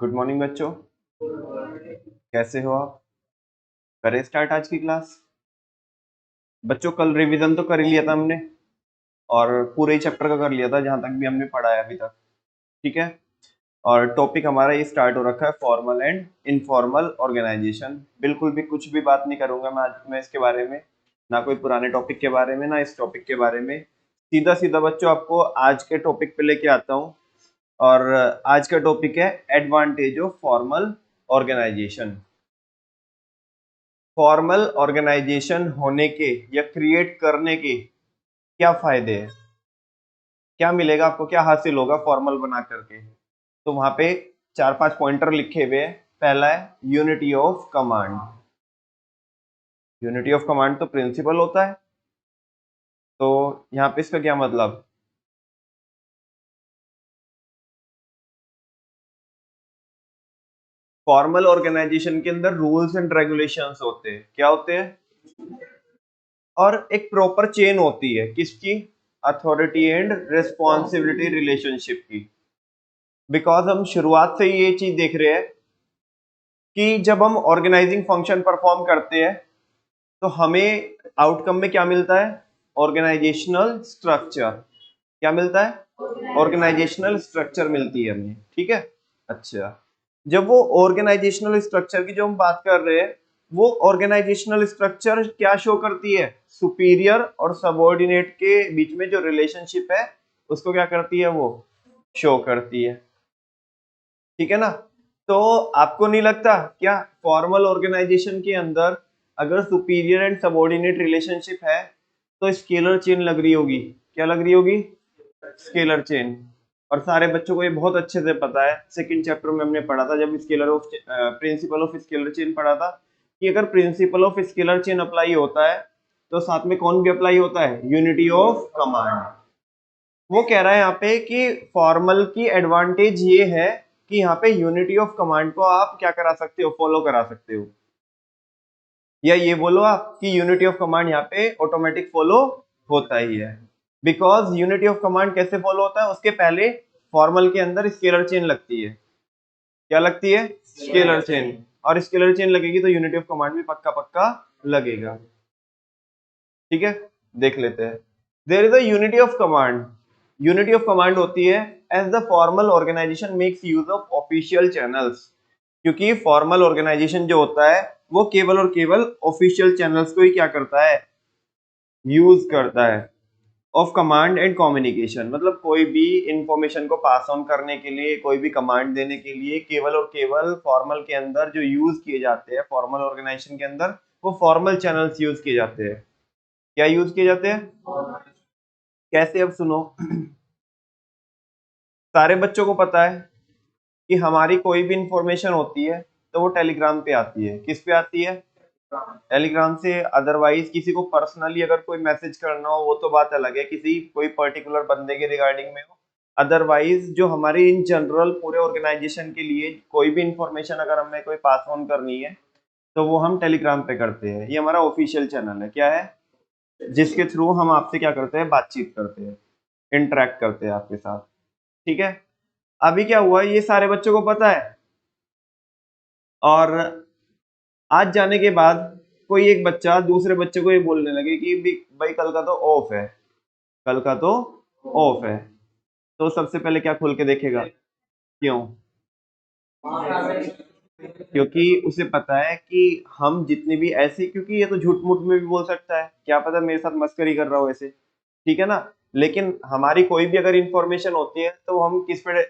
Good morning बच्चों। कैसे हो आप? करें स्टार्ट आज की क्लास। बच्चों कल रिवीजन तो कर ही लिया था हमने और पूरे ही चैप्टर का कर लिया था जहां तक भी हमने पढ़ा है अभी तक। ठीक है। और टॉपिक हमारा ये स्टार्ट हो रखा है फॉर्मल एंड इनफॉर्मल ऑर्गेनाइजेशन। बिल्कुल भी कुछ भी बात नहीं करूंगा मैं आज में इसके बारे में, ना कोई पुराने टॉपिक के बारे में ना इस टॉपिक के बारे में। सीधा सीधा बच्चों आपको आज के टॉपिक पे लेके आता हूँ। और आज का टॉपिक है advantage of formal organisation. Formal organisation होने के या क्रिएट करने के क्या फायदे हैं, क्या मिलेगा आपको, क्या हासिल होगा फॉर्मल बना करके। तो वहां पे 4-5 पॉइंटर लिखे हुए हैं। पहला है unity of command. Unity of command तो प्रिंसिपल होता है। तो यहाँ पे इसका क्या मतलब? फॉर्मल ऑर्गेनाइजेशन के अंदर रूल्स एंड रेगुलेशंस होते हैं। क्या होते हैं? और एक प्रॉपर चेन होती है किसकी? अथॉरिटी एंड रिस्पॉन्सिबिलिटी रिलेशनशिप की। बिकॉज हम शुरुआत से ही ये चीज देख रहे हैं कि जब हम ऑर्गेनाइजिंग फंक्शन परफॉर्म करते हैं तो हमें आउटकम में क्या मिलता है? Organisational structure. क्या मिलता है? ऑर्गेनाइजेशनल स्ट्रक्चर मिलती है हमें। ठीक है। अच्छा, जब वो ऑर्गेनाइजेशनल स्ट्रक्चर की जो हम बात कर रहे हैं, वो ऑर्गेनाइजेशनल स्ट्रक्चर क्या शो करती है? सुपीरियर और सबऑर्डिनेट के बीच में जो रिलेशनशिप है उसको क्या करती है? वो शो करती है। ठीक है ना। तो आपको नहीं लगता क्या फॉर्मल ऑर्गेनाइजेशन के अंदर अगर सुपीरियर एंड सबऑर्डिनेट रिलेशनशिप है तो स्केलर चेन लग रही होगी? क्या लग रही होगी? Scalar chain. और सारे बच्चों को ये बहुत अच्छे से पता है, सेकंड चैप्टर में हमने पढ़ा था जब scalar of principle of scalar chain पढ़ा था कि अगर principle of scalar chain apply होता है तो साथ में कौन भी अप्लाई होता है? Unity of command. वो कह रहा है यहाँ पे कि फॉर्मल की एडवांटेज ये है कि यहाँ पे यूनिटी ऑफ कमांड को आप क्या करा सकते हो? फॉलो करा सकते हो। या ये बोलो आप कि यूनिटी ऑफ कमांड यहाँ पे ऑटोमेटिक फॉलो होता ही है। बिकॉज यूनिटी ऑफ कमांड कैसे फॉलो होता है? उसके पहले फॉर्मल के अंदर स्केलर चेन लगती है। क्या लगती है? Scalar chain. और स्केलर चेन लगेगी तो यूनिटी ऑफ कमांड भी पक्का पक्का लगेगा। ठीक है, देख लेते हैं। There is a unity of command. Unity of command होती है as the formal organisation makes use of official channels. क्योंकि फॉर्मल ऑर्गेनाइजेशन जो होता है वो केवल और केवल ऑफिशियल चैनल्स को ही क्या करता है? यूज करता है। ऑफ कमांड एंड कम्युनिकेशन, मतलब कोई भी इंफॉर्मेशन को पास ऑन करने के लिए, कोई भी कमांड देने के लिए केवल और केवल फॉर्मल के अंदर जो यूज किए जाते हैं, फॉर्मल ऑर्गेनाइजेशन के अंदर वो फॉर्मल चैनल्स यूज किए जाते हैं। क्या यूज किए जाते हैं? कैसे? अब सुनो। सारे बच्चों को पता है कि हमारी कोई भी इंफॉर्मेशन होती है तो वो टेलीग्राम पे आती है। किस पे आती है? टेलीग्राम से। अदरवाइज किसी को पर्सनली अगर कोई मैसेज करना हो वो तो बात अलग है, किसी कोई पर्टिकुलर बंदे के रिगार्डिंग में हो। अदरवाइज जो हमारी इन जनरल पूरे ऑर्गेनाइजेशन के लिए कोई भी इंफॉर्मेशन अगर हमें कोई पास ऑन करनी है तो वो हम टेलीग्राम पे करते हैं। ये हमारा ऑफिशियल चैनल है। क्या है? जिसके थ्रू हम आपसे क्या करते हैं? बातचीत करते हैं, इंटरेक्ट करते हैं आपके साथ। ठीक है। अभी क्या हुआ, ये सारे बच्चों को पता है। और आज जाने के बाद कोई एक बच्चा दूसरे बच्चे को ये बोलने लगे कि भाई कल का तो ऑफ है, कल का तो ऑफ है। तो सबसे पहले क्या खोल के देखेगा? क्यों? क्योंकि उसे पता है कि हम जितनी भी ऐसी, क्योंकि ये तो झूठ मूठ में भी बोल सकता है, क्या पता मेरे साथ मस्करी कर रहा हो ऐसे। ठीक है ना। लेकिन हमारी कोई भी अगर इंफॉर्मेशन होती है तो हम किस पे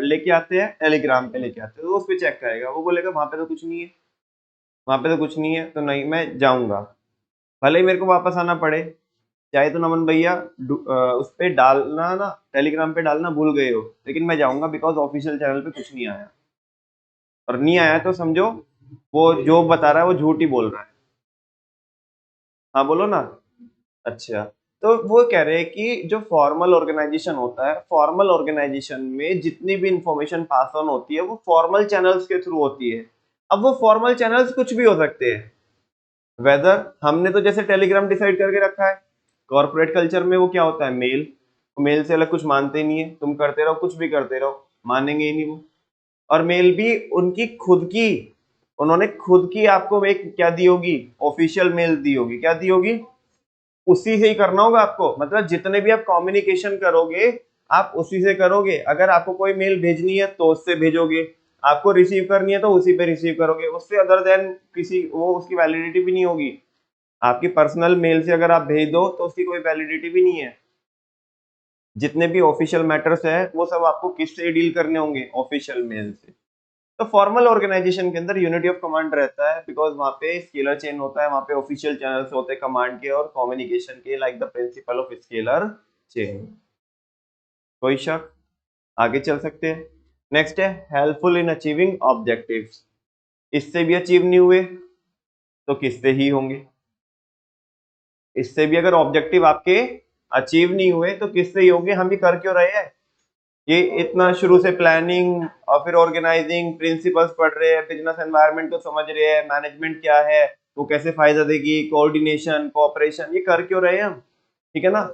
लेके आते हैं? टेलीग्राम पे लेके आते हैं। तो उस पे चेक करेगा, वो बोलेगा वहां पे तो कुछ नहीं है, वहां पे तो कुछ नहीं है, तो नहीं मैं जाऊंगा। भले ही मेरे को वापस आना पड़े। चाहे तो नमन भैया उस पे डालना ना, टेलीग्राम पे डालना भूल गए हो, लेकिन मैं जाऊंगा बिकॉज ऑफिशियल चैनल पे कुछ नहीं आया। और नहीं आया तो समझो वो जो बता रहा है वो झूठ ही बोल रहा है। हाँ बोलो ना। अच्छा, तो वो कह रहे हैं कि जो फॉर्मल ऑर्गेनाइजेशन होता है, फॉर्मल ऑर्गेनाइजेशन में जितनी भी इंफॉर्मेशन पास ऑन होती है वो फॉर्मल चैनल्स के थ्रू होती है। अब वो फॉर्मल चैनल्स कुछ भी हो सकते हैं। वेदर हमने तो जैसे टेलीग्राम डिसाइड करके रखा है, कॉर्पोरेट कल्चर में वो क्या होता है? मेल। मेल से अलग कुछ मानते ही नहीं है, तुम करते रहो कुछ भी करते रहो, मानेंगे ही नहीं वो। और मेल भी उनकी खुद की, उन्होंने खुद की आपको एक क्या दी होगी, ऑफिशियल मेल दी होगी। क्या दी होगी? उसी से ही करना होगा आपको, मतलब जितने भी आप कम्युनिकेशन करोगे आप उसी से करोगे। अगर आपको कोई मेल भेजनी है तो उससे भेजोगे, आपको रिसीव करनी है तो उसी पे रिसीव करोगे, उससे अदर देन किसी वो उसकी वैलिडिटी भी नहीं होगी। आपकी पर्सनल मेल से अगर आप भेज दो तो उसकी कोई वैलिडिटी भी नहीं है। जितने भी ऑफिशियल मैटर्स है वो सब आपको किससे डील करने होंगे? ऑफिशियल मेल से। तो फॉर्मल ऑर्गेनाइजेशन के अंदर यूनिटी ऑफ कमांड रहता है, बिकॉज वहाँ पे स्केलर चेन होता है, वहाँ पे ऑफिशियल चैनल्स होते हैं कमांड के और कम्युनिकेशन के, like the principle of scalar chain. कोई शक? आगे चल सकते हैं। नेक्स्ट है हेल्पफुल इन अचीविंग ऑब्जेक्टिव्स। इससे भी अचीव नहीं हुए तो किससे ही होंगे? इससे भी अगर ऑब्जेक्टिव आपके अचीव नहीं हुए तो किससे ही होंगे? हम भी कर क्यों रहे हैं? ये इतना शुरू से प्लानिंग और फिर ऑर्गेनाइजिंग प्रिंसिपल्स पढ़ रहे हैं, बिजनेस एनवायरनमेंट को समझ रहे हैं, मैनेजमेंट क्या है, वो कैसे फायदा देगी, कोऑर्डिनेशन, कोऑपरेशन, ये कर क्यों रहे हैं हम? ठीक है ना?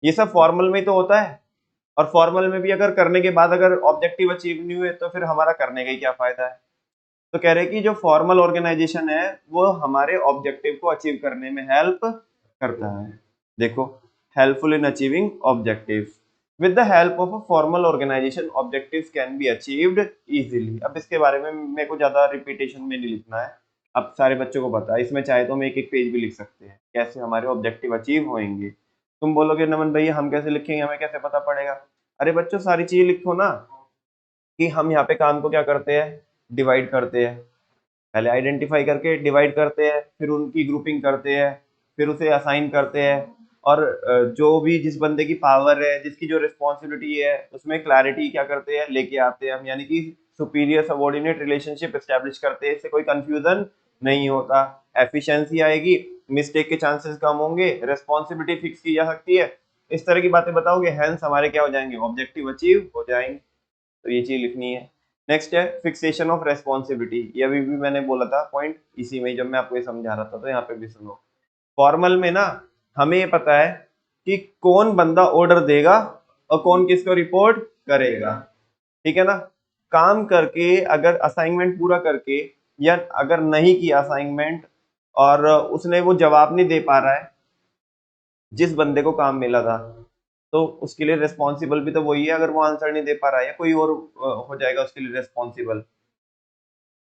ये सब फॉर्मल में ही तो होता है। और फॉर्मल में भी अगर करने के बाद अगर ऑब्जेक्टिव अचीव नहीं हुए तो फिर हमारा करने का ही क्या फायदा है? तो कह रहे हैं कि जो फॉर्मल ऑर्गेनाइजेशन है वो हमारे ऑब्जेक्टिव को अचीव करने में हेल्प करता है। देखो, helpful in achieving objectives. With the help of a formal organization, objectives can be achieved easily. अब इसके बारे में मेरे को ज्यादा रिपीटेशन में नहीं लिखना है, अब सारे बच्चों को पता है। इसमें चाहे तो हम एक एक पेज भी लिख सकते हैं कैसे हमारे ऑब्जेक्टिव अचीव होंगे। तुम बोलोगे नमन भैया हम कैसे लिखेंगे, हमें कैसे पता पड़ेगा? अरे बच्चों सारी चीजें लिखो ना, कि हम यहाँ पे काम को क्या करते हैं, डिवाइड करते हैं। पहले आइडेंटिफाई करके डिवाइड करते हैं, फिर उनकी ग्रुपिंग करते हैं, फिर उसे असाइन करते हैं, और जो भी जिस बंदे की पावर है, जिसकी जो रिस्पॉन्सिबिलिटी है, उसमें क्लैरिटी क्या करते हैं, लेके आते हैं हम, यानी कि सुपीरियर सबॉर्डिनेट रिलेशनशिप एस्टेब्लिश करते हैं। इससे कोई कंफ्यूजन नहीं होता, एफिशिएंसी आएगी, मिस्टेक के चांसेस कम होंगे, रिस्पॉन्सिबिलिटी फिक्स की जा सकती है। इस तरह की बातें बताओगे, हैंस हमारे क्या हो जाएंगे, ऑब्जेक्टिव अचीव हो जाएंगे। तो ये चीज लिखनी है। नेक्स्ट है फिक्सेशन ऑफ रेस्पॉन्सिबिलिटी। ये अभी भी मैंने बोला था पॉइंट इसी में, जब मैं आपको ये समझा रहा था, तो यहाँ पे भी सुनो। फॉर्मल में ना हमें ये पता है कि कौन बंदा ऑर्डर देगा और कौन किसको रिपोर्ट करेगा। ठीक है ना? काम करके अगर असाइनमेंट पूरा करके, या अगर नहीं किया असाइनमेंट और उसने वो जवाब नहीं दे पा रहा है जिस बंदे को काम मिला था, तो उसके लिए रिस्पॉन्सिबल भी तो वही है। अगर वो आंसर नहीं दे पा रहा है, या कोई और हो जाएगा उसके लिए रिस्पॉन्सिबल?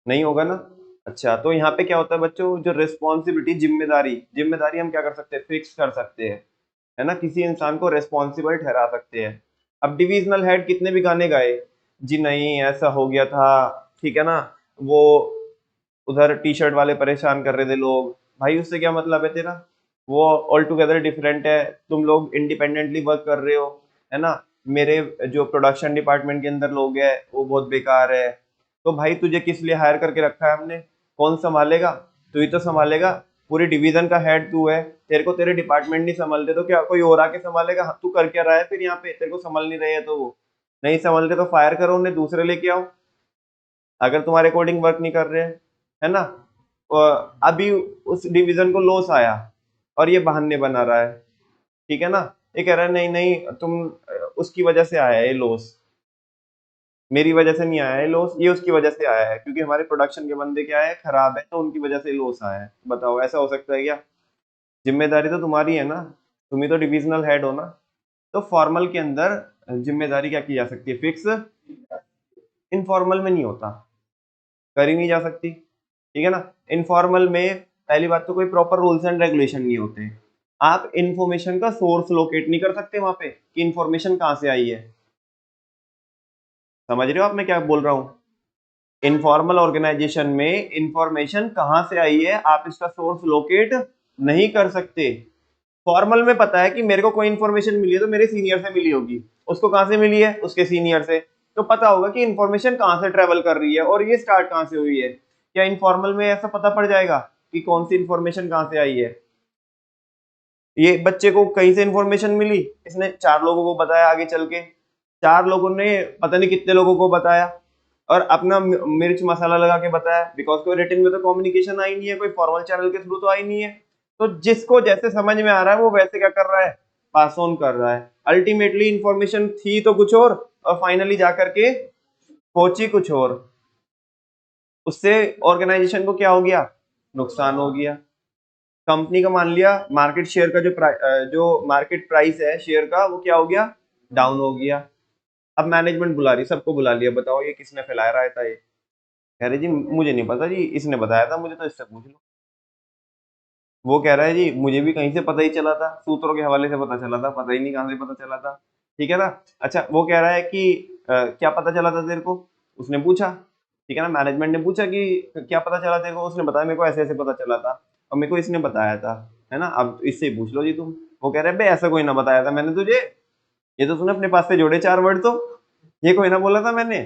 नहीं होगा ना। अच्छा, तो यहाँ पे क्या होता है बच्चों, जो रिस्पॉन्सिबिलिटी, जिम्मेदारी, जिम्मेदारी हम क्या कर सकते हैं, फिक्स कर सकते हैं, है ना? किसी इंसान को रिस्पॉन्सिबल ठहरा सकते हैं। अब डिविजनल हेड कितने भी गाने गाए, जी नहीं ऐसा हो गया था, ठीक है ना, वो उधर टी शर्ट वाले परेशान कर रहे थे लोग, भाई उससे क्या मतलब है तेरा? वो ऑल टुगेदर डिफरेंट है, तुम लोग इंडिपेंडेंटली वर्क कर रहे हो, है ना? मेरे जो प्रोडक्शन डिपार्टमेंट के अंदर लोग हैं वो बहुत बेकार है। तो भाई तुझे किस लिए हायर करके रखा है हमने? कौन संभालेगा? तू ही तो संभालेगा। पूरी डिवीजन का हेड तू है, तेरे को तेरे डिपार्टमेंट नहीं संभालते तो क्या कोई और आके संभालेगा? तू कर क्या रहा है फिर यहाँ पे? तेरे को संभाल नहीं रहे है तो वो नहीं संभालते तो फायर करो उन्हें, दूसरे लेके आओ, अगर तुम्हारे अकॉर्डिंग वर्क नहीं कर रहे हैं, है ना? अभी उस डिवीजन को लॉस आया और ये बहाने बना रहा है, ठीक है ना? ये कह रहा है नहीं नहीं तुम उसकी वजह से आया है ये लॉस, मेरी वजह से नहीं आया है लॉस, ये उसकी वजह से आया है, क्योंकि हमारे प्रोडक्शन के बंदे क्या है, खराब है, तो उनकी वजह से लॉस आया है। बताओ ऐसा हो सकता है क्या? जिम्मेदारी तो तुम्हारी है ना, तुम ही तो डिविजनल हेड हो ना। तो फॉर्मल के अंदर जिम्मेदारी क्या की जा सकती है, फिक्स। इनफॉर्मल में नहीं होता, कर ही नहीं जा सकती, ठीक है ना? इनफॉर्मल में पहली बात तो कोई प्रॉपर रूल्स एंड रेगुलेशन नहीं होते। आप इंफॉर्मेशन का सोर्स लोकेट नहीं कर सकते वहां पे कि इंफॉर्मेशन कहां से आई है। समझ रहे हो आप मैं क्या बोल रहा हूं? इनफॉर्मल ऑर्गेनाइजेशन में इंफॉर्मेशन कहां से आई है आप इसका सोर्स लोकेट नहीं कर सकते। फॉर्मल में पता है कि मेरे को कोई इन्फॉर्मेशन मिली है तो मेरे सीनियर से मिली होगी, उसको कहां से मिली है, उसके सीनियर से, तो पता होगा कि इन्फॉर्मेशन कहां से ट्रेवल कर रही है और ये स्टार्ट कहां से हुई है। क्या इनफॉर्मल में ऐसा पता पड़ जाएगा कि कौन सी इन्फॉर्मेशन कहां से आई है? ये बच्चे को कहीं से इन्फॉर्मेशन मिली, इसने 4 लोगों को बताया, आगे चल के 4 लोगों ने पता नहीं कितने लोगों को बताया, और अपना मिर्च मसाला लगा के बताया, बिकॉज कोई रिटन में तो कम्युनिकेशन आई नहीं है, कोई फॉर्मल चैनल के थ्रू तो आई नहीं है। तो जिसको जैसे समझ में आ रहा है वो वैसे क्या कर रहा है, पास ऑन कर रहा है। अल्टीमेटली इंफॉर्मेशन थी तो कुछ और फाइनली जाकर के पहुंची कुछ और। उससे ऑर्गेनाइजेशन को क्या हो गया, नुकसान हो गया। कंपनी का मान लिया मार्केट शेयर का जो मार्केट प्राइस है शेयर का वो क्या हो गया, डाउन हो गया। अब मैनेजमेंट बुला रही, सबको बुला लिया, बताओ ये किसने फैलाया रहा था, ये कह रहे जी मुझे नहीं पता जी, इसने बताया था मुझे, तो इससे पूछ लो। वो कह रहा है जी मुझे भी कहीं से पता ही चला था, सूत्रों के हवाले से पता चला था, पता ही नहीं कहाँ से पता चला था। ठीक है ना। अच्छा वो कह रहा है कि क्या पता चला था तेरे को, उसने पूछा। ठीक है ना, मैनेजमेंट ने पूछा कि क्या पता चला तेरे को, उसने बताया मेरे को ऐसे ऐसे पता चला था और मेरे को इसने बताया था, है ना, अब इससे ही पूछ लो जी तुम। वो कह रहे हैं बे ऐसा कोई ना बताया था मैंने तुझे, ये तो तूने अपने पास से जोड़े चार वर्ड, तो ये कोई ना बोला था मैंने।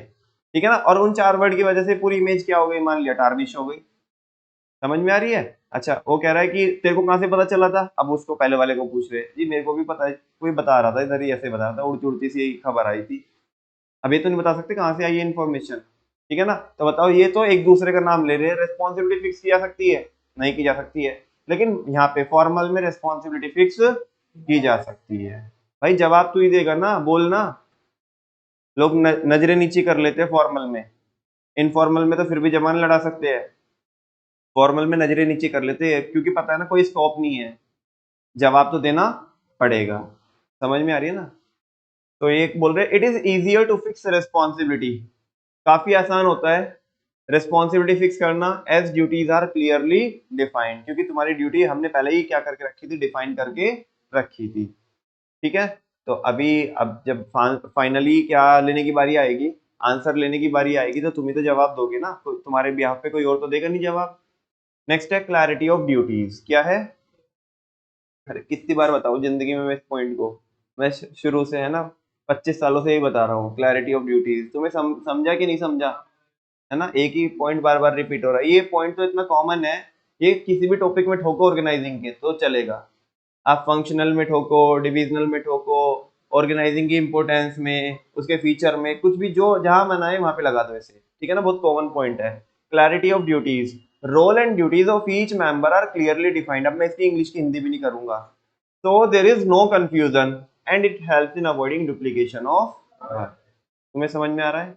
ठीक है ना, और उन चार वर्ड की वजह से पूरी इमेज क्या हो गई, मान लिया टारनिश हो गई। समझ में आ रही है। अच्छा वो कह रहा है कि तेरे को कहाँ से पता चला था, अब उसको पहले वाले को पूछ रहे हैं, जी मेरे को भी पता है, कोई बता रहा था इधर ही ऐसे बता रहा था, उड़ती उड़ती सी खबर आई थी। अब ये तो नहीं बता सकते कहाँ से आई है इन्फॉर्मेशन। ठीक है ना, तो बताओ ये तो एक दूसरे का नाम ले रहे हैं, रेस्पॉन्सिबिलिटी फिक्स की जा सकती है, नहीं की जा सकती है। लेकिन यहाँ पे फॉर्मल में रेस्पॉन्सिबिलिटी फिक्स की जा सकती है। भाई जवाब तू ही देगा ना, बोलना। लोग नजरें नीची कर लेते हैं फॉर्मल में, इनफॉर्मल में तो फिर भी जबान लड़ा सकते हैं, फॉर्मल में नजरें नीचे कर लेते हैं क्योंकि पता है ना कोई स्कोप नहीं है, जवाब तो देना पड़ेगा। समझ में आ रही है ना। तो एक बोल रहे it is easier to fix responsibility, काफी आसान होता है रेस्पॉन्सिबिलिटी फिक्स करना, as duties are clearly defined, क्योंकि तुम्हारी ड्यूटी हमने पहले ही क्या करके रखी थी, डिफाइन करके रखी थी। ठीक है। तो अभी अब जब फाइनली क्या लेने की बारी आएगी, आंसर लेने की बारी आएगी, तो तुम ही तो जवाब दोगे ना, तो तुम्हारे बिहाफ पे कोई और तो देगा नहीं जवाब। नेक्स्ट है क्लैरिटी ऑफ ड्यूटीज, क्या है। अरे कितनी बार बताऊं जिंदगी में मैं इस पॉइंट को, मैं शुरू से है ना 25 सालों से ही बता रहा हूँ, क्लैरिटी ऑफ ड्यूटीज। तुम्हें समझा कि नहीं समझा, है ना, एक ही पॉइंट बार बार रिपीट हो रहा है, ये पॉइंट तो इतना कॉमन है, ये किसी भी टॉपिक में ठोको ऑर्गेनाइजिंग के तो चलेगा। आप फंक्शनल में ठोको, डिविजनल में ठोको, ऑर्गेनाइजिंग की इंपॉर्टेंस में, उसके फीचर में, कुछ भी जो जहां मना है वहां पे लगा दो ऐसे। ठीक है ना, बहुत कॉमन पॉइंट है। Clarity of duties, role and duties of each member are clearly defined. अब मैं इसकी इंग्लिश की हिंदी भी नहीं करूंगा। तो there is no confusion and it helps in avoiding duplication of work. तुम्हें समझ में आ रहा है।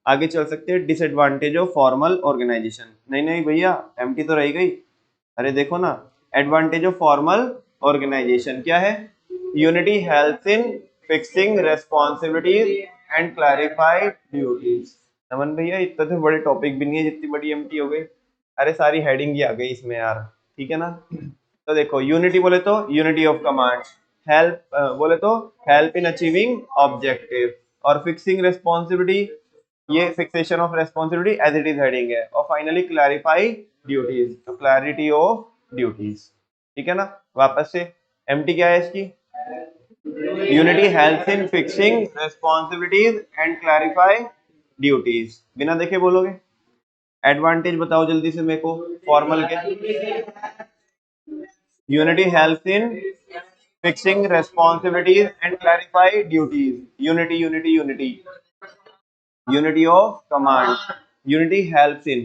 आगे चल सकते हैं, डिसएडवांटेज ऑफ फॉर्मल ऑर्गेनाइजेशन। नहीं नहीं भैया एम्प्टी तो रह गई, अरे देखो ना, एडवांटेज ऑफ फॉर्मल ऑर्गेनाइजेशन क्या है, unity helps in fixing responsibilities and clarified duties. Naman भैया इतने तो बड़े टॉपिक भी नहीं है जितनी बड़ी एमटी हो गई, अरे सारी हेडिंग ही आ गई इसमें यार। ठीक है ना। तो देखो यूनिटी बोले तो यूनिटी ऑफ कमांड, हेल्प बोले तो हेल्प इन अचीविंग ऑब्जेक्टिव, और फिक्सिंग रेस्पॉन्सिबिलिटी, ये fixation of responsibility as it is heading है, और फाइनली क्लैरिफाई ड्यूटीज, तो क्लैरिटी ऑफ ड्यूटीज। ठीक है ना। वापस से एमटी क्या है इसकी, unity helps in fixing responsibilities and clarify duties. बिना देखे बोलोगे। एडवांटेज बताओ जल्दी से मेरे को फॉर्मल के, unity helps in fixing responsibilities and clarify duties, unity unity unity, unity of command, unity helps in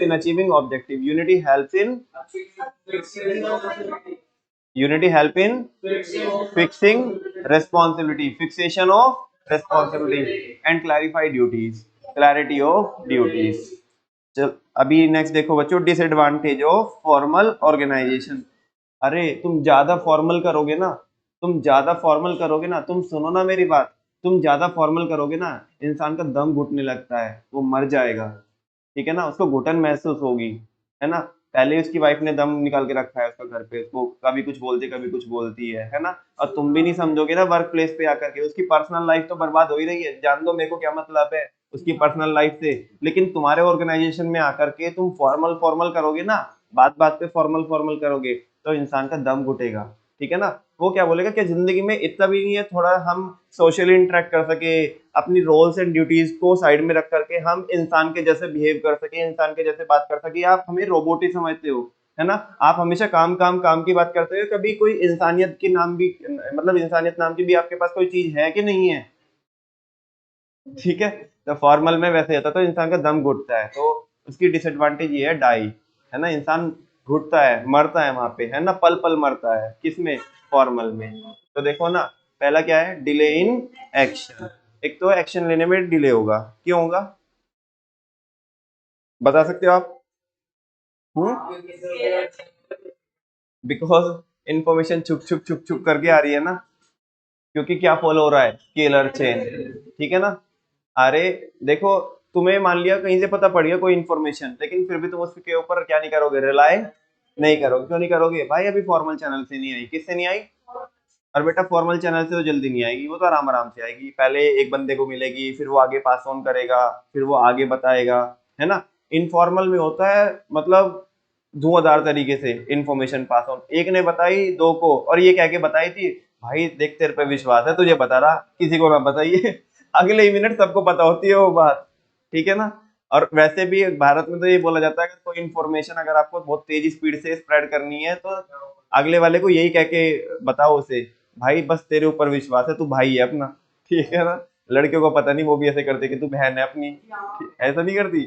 achieving objective, unity help in fixing responsibility, fixation of responsibility and clarify duties, clarity of duties। चल अभी next देखो बच्चों, disadvantage of formal organisation. अरे तुम ज्यादा formal करोगे ना, तुम ज्यादा फॉर्मल करोगे ना, तुम सुनो ना मेरी बात, तुम ज्यादा फॉर्मल करोगे ना, इंसान का दम घुटने लगता है, वो मर जाएगा। ठीक है ना, उसको घुटन महसूस होगी, है ना। पहले उसकी वाइफ ने दम निकाल के रखा है उसका घर पे, उसको कभी कुछ बोलती कभी कुछ बोलती है ना। और तुम भी नहीं समझोगे ना वर्क प्लेस पे आकर के, उसकी पर्सनल लाइफ तो बर्बाद हो ही रही है, जान दो मेरे को क्या मतलब है उसकी पर्सनल लाइफ से। लेकिन तुम्हारे ऑर्गेनाइजेशन में आकर के तुम फॉर्मल फॉर्मल करोगे ना, बात बात पे फॉर्मल फॉर्मल करोगे, तो इंसान का दम घुटेगा। ठीक है ना, वो क्या बोलेगा कि जिंदगी में इतना भी नहीं है, थोड़ा हम सोशली इंटरेक्ट कर सके, अपनी रोल्स एंड ड्यूटीज को साइड में रख करके हम इंसान के जैसे बिहेव कर सके, इंसान के जैसे बात कर सके। आप हमें रोबोट ही समझते हो, है ना, आप हमेशा काम काम काम की बात करते हो, कभी कोई इंसानियत की नाम भी, मतलब इंसानियत नाम की भी आपके पास कोई चीज है कि नहीं है। ठीक है, तो फॉर्मल में वैसे होता तो इंसान का दम घुटता है, तो उसकी डिसएडवांटेज ये है डाई, है ना, इंसान घुटता है, मरता है वहां पे, है ना, पल पल मरता है, किसमें, फॉर्मल में। तो देखो ना, पहला क्या है, डिले इन एक्शन। एक तो एक्शन लेने में डिले होगा, क्यों होगा, बता सकते हो आप? बिकॉज इंफॉर्मेशन छुप छुप छुप छुप करके आ रही है ना, क्योंकि क्या फॉलो हो रहा है, स्केलर चेन। ठीक है ना? अरे देखो, तुम्हें मान लिया कहीं से पता पड़ गया कोई इन्फॉर्मेशन, लेकिन फिर भी तुम उसके ऊपर क्या नहीं करोगे, रिलाय नहीं करोगे। क्यों नहीं करोगे भाई? अभी फॉर्मल चैनल से नहीं आई, किससे नहीं आई? और बेटा फॉर्मल चैनल से तो जल्दी नहीं आएगी, वो तो आराम आराम से आएगी। पहले एक बंदे को मिलेगी, फिर वो आगे पास ऑन करेगा, फिर वो आगे बताएगा, है ना? इनफॉर्मल में होता है मतलब धुआंधार तरीके से इन्फॉर्मेशन पास ऑन, एक ने बताई दो को, और ये कह के बताई थी, भाई देख तेरे पे विश्वास है, तुझे बता रहा, किसी को ना बताइए। अगले ही मिनट सबको पता होती है वो बात। ठीक है ना? और वैसे भी भारत में तो ये बोला जाता है कि कोई इन्फॉर्मेशन अगर आपको बहुत तेजी स्पीड से स्प्रेड करनी है, तो अगले वाले को यही कह के बताओ उसे, भाई बस तेरे ऊपर विश्वास है, तू भाई है अपना। ठीक है ना? लड़कियों को पता नहीं, वो भी ऐसे करते कि तू बहन है अपनी, ऐसा नहीं करती?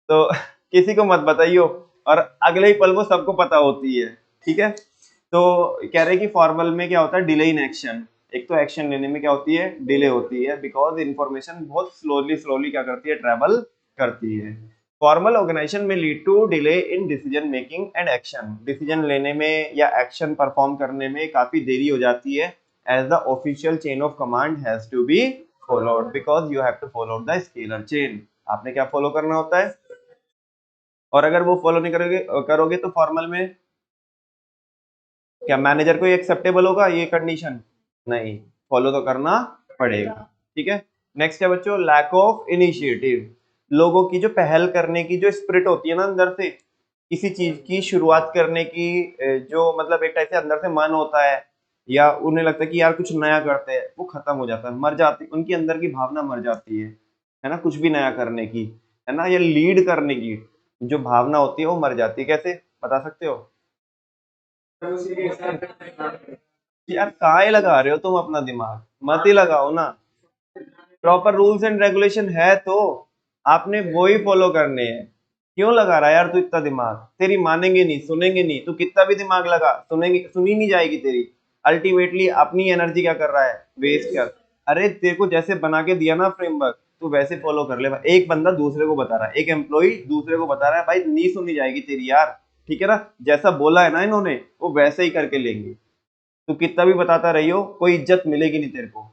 तो किसी को मत बताइयो, और अगले ही पल वो सबको पता होती है। ठीक है? तो कह रहे कि फॉर्मल में क्या होता है, डिले इन एक्शन। एक तो एक्शन लेने में क्या होती है, डिले होती है, बिकॉज इंफॉर्मेशन बहुत स्लोली स्लोली क्या करती है, ट्रेवल करती है। फॉर्मल ऑर्गेनाइजेशन में lead to delay in decision making and action. Decision लेने में या एक्शन परफॉर्म करने में काफी देरी हो जाती है, as the official chain of command has to be followed, because you have to follow the scalar chain. आपने क्या फॉलो करना होता है, और अगर वो फॉलो नहीं करोगे करोगे तो फॉर्मल में क्या मैनेजर को एक्सेप्टेबल होगा ये कंडीशन? नहीं, फॉलो तो करना पड़ेगा। ठीक है? नेक्स्ट है बच्चों, लैक ऑफ इनिशिएटिव। लोगों की जो पहल करने की जो स्पिरिट होती है ना अंदर से, किसी चीज की शुरुआत करने की जो मतलब एक टाइप से अंदर से मन होता है, या उन्हें लगता है कि यार कुछ नया करते हैं, वो खत्म हो जाता है, मर जाती, उनकी अंदर की भावना मर जाती है ना? कुछ भी नया करने की, है ना, या लीड करने की जो भावना होती है वो मर जाती है। कैसे बता सकते हो? यार काहे लगा रहे हो तुम अपना दिमाग, मत ही लगाओ ना। प्रॉपर रूल्स एंड रेगुलेशन है तो आपने वो ही फॉलो करने हैं। क्यों लगा रहा है यार तू इतना दिमाग? तेरी मानेंगे नहीं, सुनेंगे नहीं, तू कितना भी दिमाग लगा, सुनेंगे, सुनी नहीं जाएगी तेरी। अल्टीमेटली अपनी एनर्जी क्या कर रहा है, वेस्ट कर। अरे तेरे को जैसे बना के दिया ना फ्रेमवर्क, तू वैसे फॉलो कर ले भाई। एक बंदा दूसरे को बता रहा है, एक एम्प्लॉय दूसरे को बता रहा है, भाई नहीं सुनी जाएगी तेरी यार। ठीक है ना? जैसा बोला है ना इन्होंने, वो वैसे ही करके लेंगे। तू कितना भी बताता रहियो, कोई इज्जत मिलेगी नहीं तेरे को।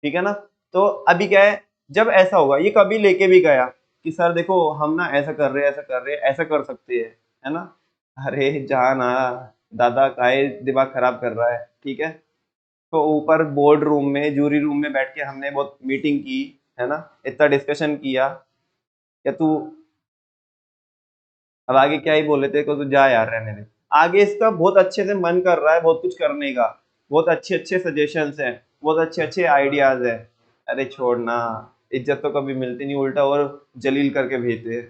ठीक है ना? तो अभी क्या है, जब ऐसा होगा, ये कभी लेके भी गया कि सर देखो हम ना ऐसा कर रहे हैं, ऐसा कर रहे हैं, ऐसा कर सकते हैं, है ना? अरे जाना, दादा काहे दिमाग खराब कर रहा है? ठीक है? तो ऊपर बोर्ड रूम में, जूरी रूम में बैठ के हमने बहुत मीटिंग की, है ना, इतना डिस्कशन किया, या तू अब आगे क्या ही बोले थे को, तो जा यार रहने दे। आगे इसका बहुत अच्छे से मन कर रहा है बहुत कुछ करने का, बहुत अच्छे अच्छे सजेशंस हैं, बहुत अच्छे अच्छे आइडियाज हैं। अरे छोड़ना, इज्जत तो कभी मिलती नहीं, उल्टा और जलील करके भेजते हैं।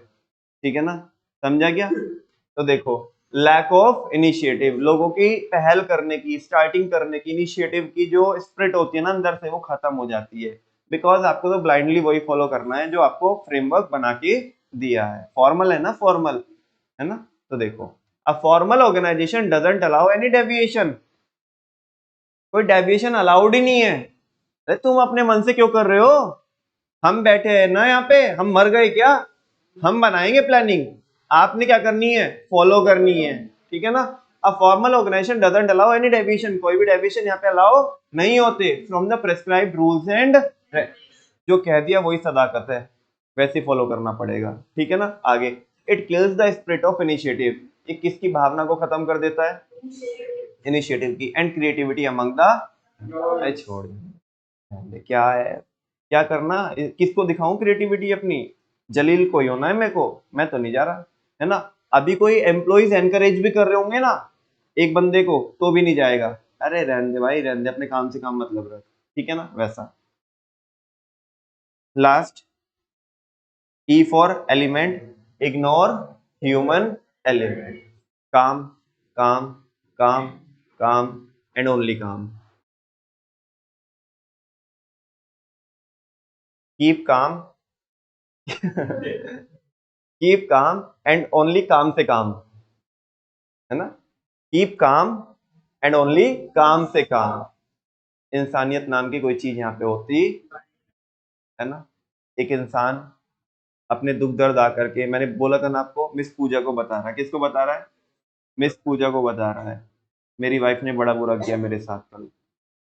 ठीक है ना? समझा क्या? तो देखो, लैक ऑफ इनिशिएटिव, लोगों की पहल करने की, स्टार्टिंग करने की, इनिशिएटिव की जो स्पिरिट होती है ना अंदर से, वो खत्म हो जाती है। बिकॉज आपको तो ब्लाइंडली वही फॉलो करना है जो आपको फ्रेमवर्क बना के दिया है। फॉर्मल है ना, फॉर्मल, है ना? तो देखो, a formal organisation doesn't allow any deviation. कोई डेविएशन अलाउड ही नहीं है। अरे तुम अपने मन से क्यों कर रहे हो? हम बैठे हैं ना यहाँ पे, हम मर गए क्या? हम बनाएंगे प्लानिंग, आपने क्या करनी है, फॉलो करनी है। ठीक है ना? A formal organisation doesn't allow any deviation, कोई भी डेविएशन यहाँ पे अलाउ नहीं होते from the prescribed rules and, जो कह दिया वही सदाकत है, वैसे फॉलो करना पड़ेगा। ठीक है ना? आगे, it kills the spirit of initiative, ये किसकी भावना को खत्म कर देता है, इनिशिएटिव की, एंड क्रिएटिविटी अमंग द, छोड़ दे, क्या है, क्या करना, किसको दिखाऊं क्रिएटिविटी अपनी? जलील कोई होना है मेरे को, मैं तो नहीं जा रहा, है ना? अभी कोई एम्प्लॉइज एनकरेज भी कर रहे होंगे ना एक बंदे को, तो भी नहीं जाएगा। अरे रहने दे भाई, रहने दे, अपने काम से काम मतलब रख। ठीक है ना? वैसा। Last, E for element, ignore human element. Calm, calm, calm, calm, and only calm. Keep calm, keep calm, and only calm से काम, है ना? Keep calm and only calm से काम। इंसानियत नाम की कोई चीज यहाँ पे होती है ना? एक इंसान अपने दुख दर्द आकर के, मैंने बोला था ना आपको, मिस पूजा को बता रहा है। किसको बता रहा है? मिस पूजा को बता रहा है, मेरी वाइफ ने बड़ा बुरा किया मेरे साथ कल।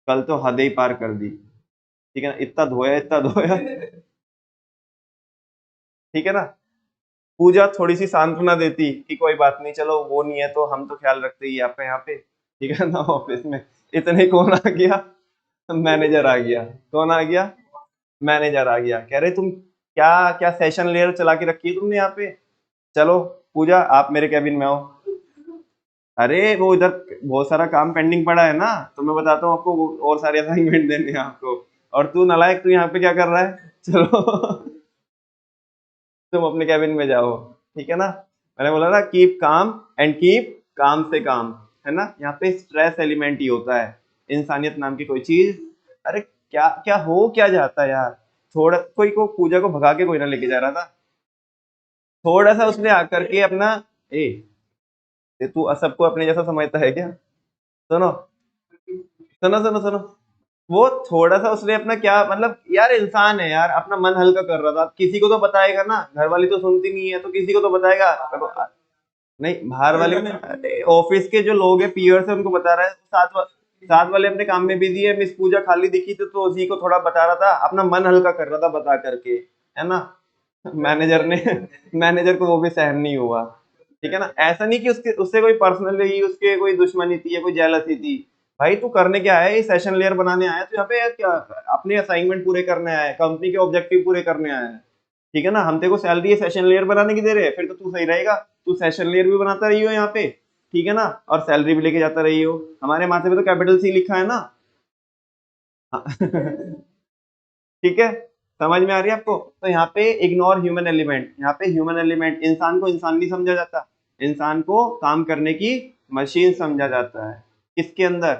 कल तो हद ही पार कर दी, ठीक है ना, इतना धोया इतना धोया। ठीक है ना। पूजा थोड़ी सी सांत्वना देती कि कोई बात नहीं, चलो वो नहीं है तो हम तो ख्याल रखते ही हैं आपका यहाँ पे, ठीक है ना। ऑफिस में इतने कौन आ गया? मैनेजर आ गया। कौन आ गया? मैनेजर आ गया, कह रहे तुम क्या क्या सेशन लेयर चला के रखी है तुमने यहाँ पे, चलो पूजा आप मेरे कैबिन में आओ। अरे वो इधर बहुत सारा काम पेंडिंग पड़ा है ना, तो मैं बताता हूँ आपको, और सारे असाइनमेंट देने हैं आपको, और तू नालायक तू यहाँ पे क्या कर रहा है, चलो तुम अपने कैबिन में जाओ, ठीक है ना। मैंने बोला ना, keep calm and keep calm से काम, है ना। यहाँ पे स्ट्रेस एलिमेंट ही होता है, इंसानियत नाम की कोई चीज। अरे क्या क्या हो क्या जाता है यार। थोड़ा कोई को पूजा को भगा के कोई ना लेके जा रहा था, थोड़ा सा उसने आकर के अपना, ए ये तू सबको अपने जैसा समझता है क्या? सुनो सुनो सुनो सुनो, वो थोड़ा सा उसने अपना क्या मतलब, यार इंसान है यार, अपना मन हल्का कर रहा था, किसी को तो बताएगा ना, घर वाली तो सुनती नहीं है तो किसी को तो बताएगा। नहीं बाहर वाले में, अरे ऑफिस के जो लोग हैं पीयर्स है उनको बता रहा है, साथ वाले अपने काम में बिजी है, मिस पूजा खाली दिखी तो उसी को थोड़ा बता रहा था, अपना मन हल्का कर रहा था बता करके, है ना। मैनेजर ने मैनेजर को वो भी सहन नहीं हुआ, ठीक है ना। ऐसा नहीं कि उसके उससे कोई पर्सनली उसके कोई दुश्मनी थी या कोई जेलसी थी, भाई तू करने क्या आया है, सेशन लेयर बनाने आया तो यहाँ पे, क्या अपने असाइनमेंट पूरे करने आया है, कंपनी के ऑब्जेक्टिव पूरे करने आया है, ठीक है ना। हम तेरे को सैलरी सेशन लेयर बनाने की दे रहे हैं, फिर तो तू सही रहेगा, तू सेशन लेयर भी बनाता रही हो यहाँ पे, ठीक है ना, और सैलरी भी लेके जाता रही हो, हमारे माथे पे तो कैपिटल सी लिखा है ना। हाँ। ठीक है, समझ में आ रही है आपको? तो यहाँ पे इग्नोर ह्यूमन एलिमेंट, यहाँ पे ह्यूमन एलिमेंट, इंसान को इंसान नहीं समझा जाता, इंसान को काम करने की मशीन समझा जाता है। किसके अंदर?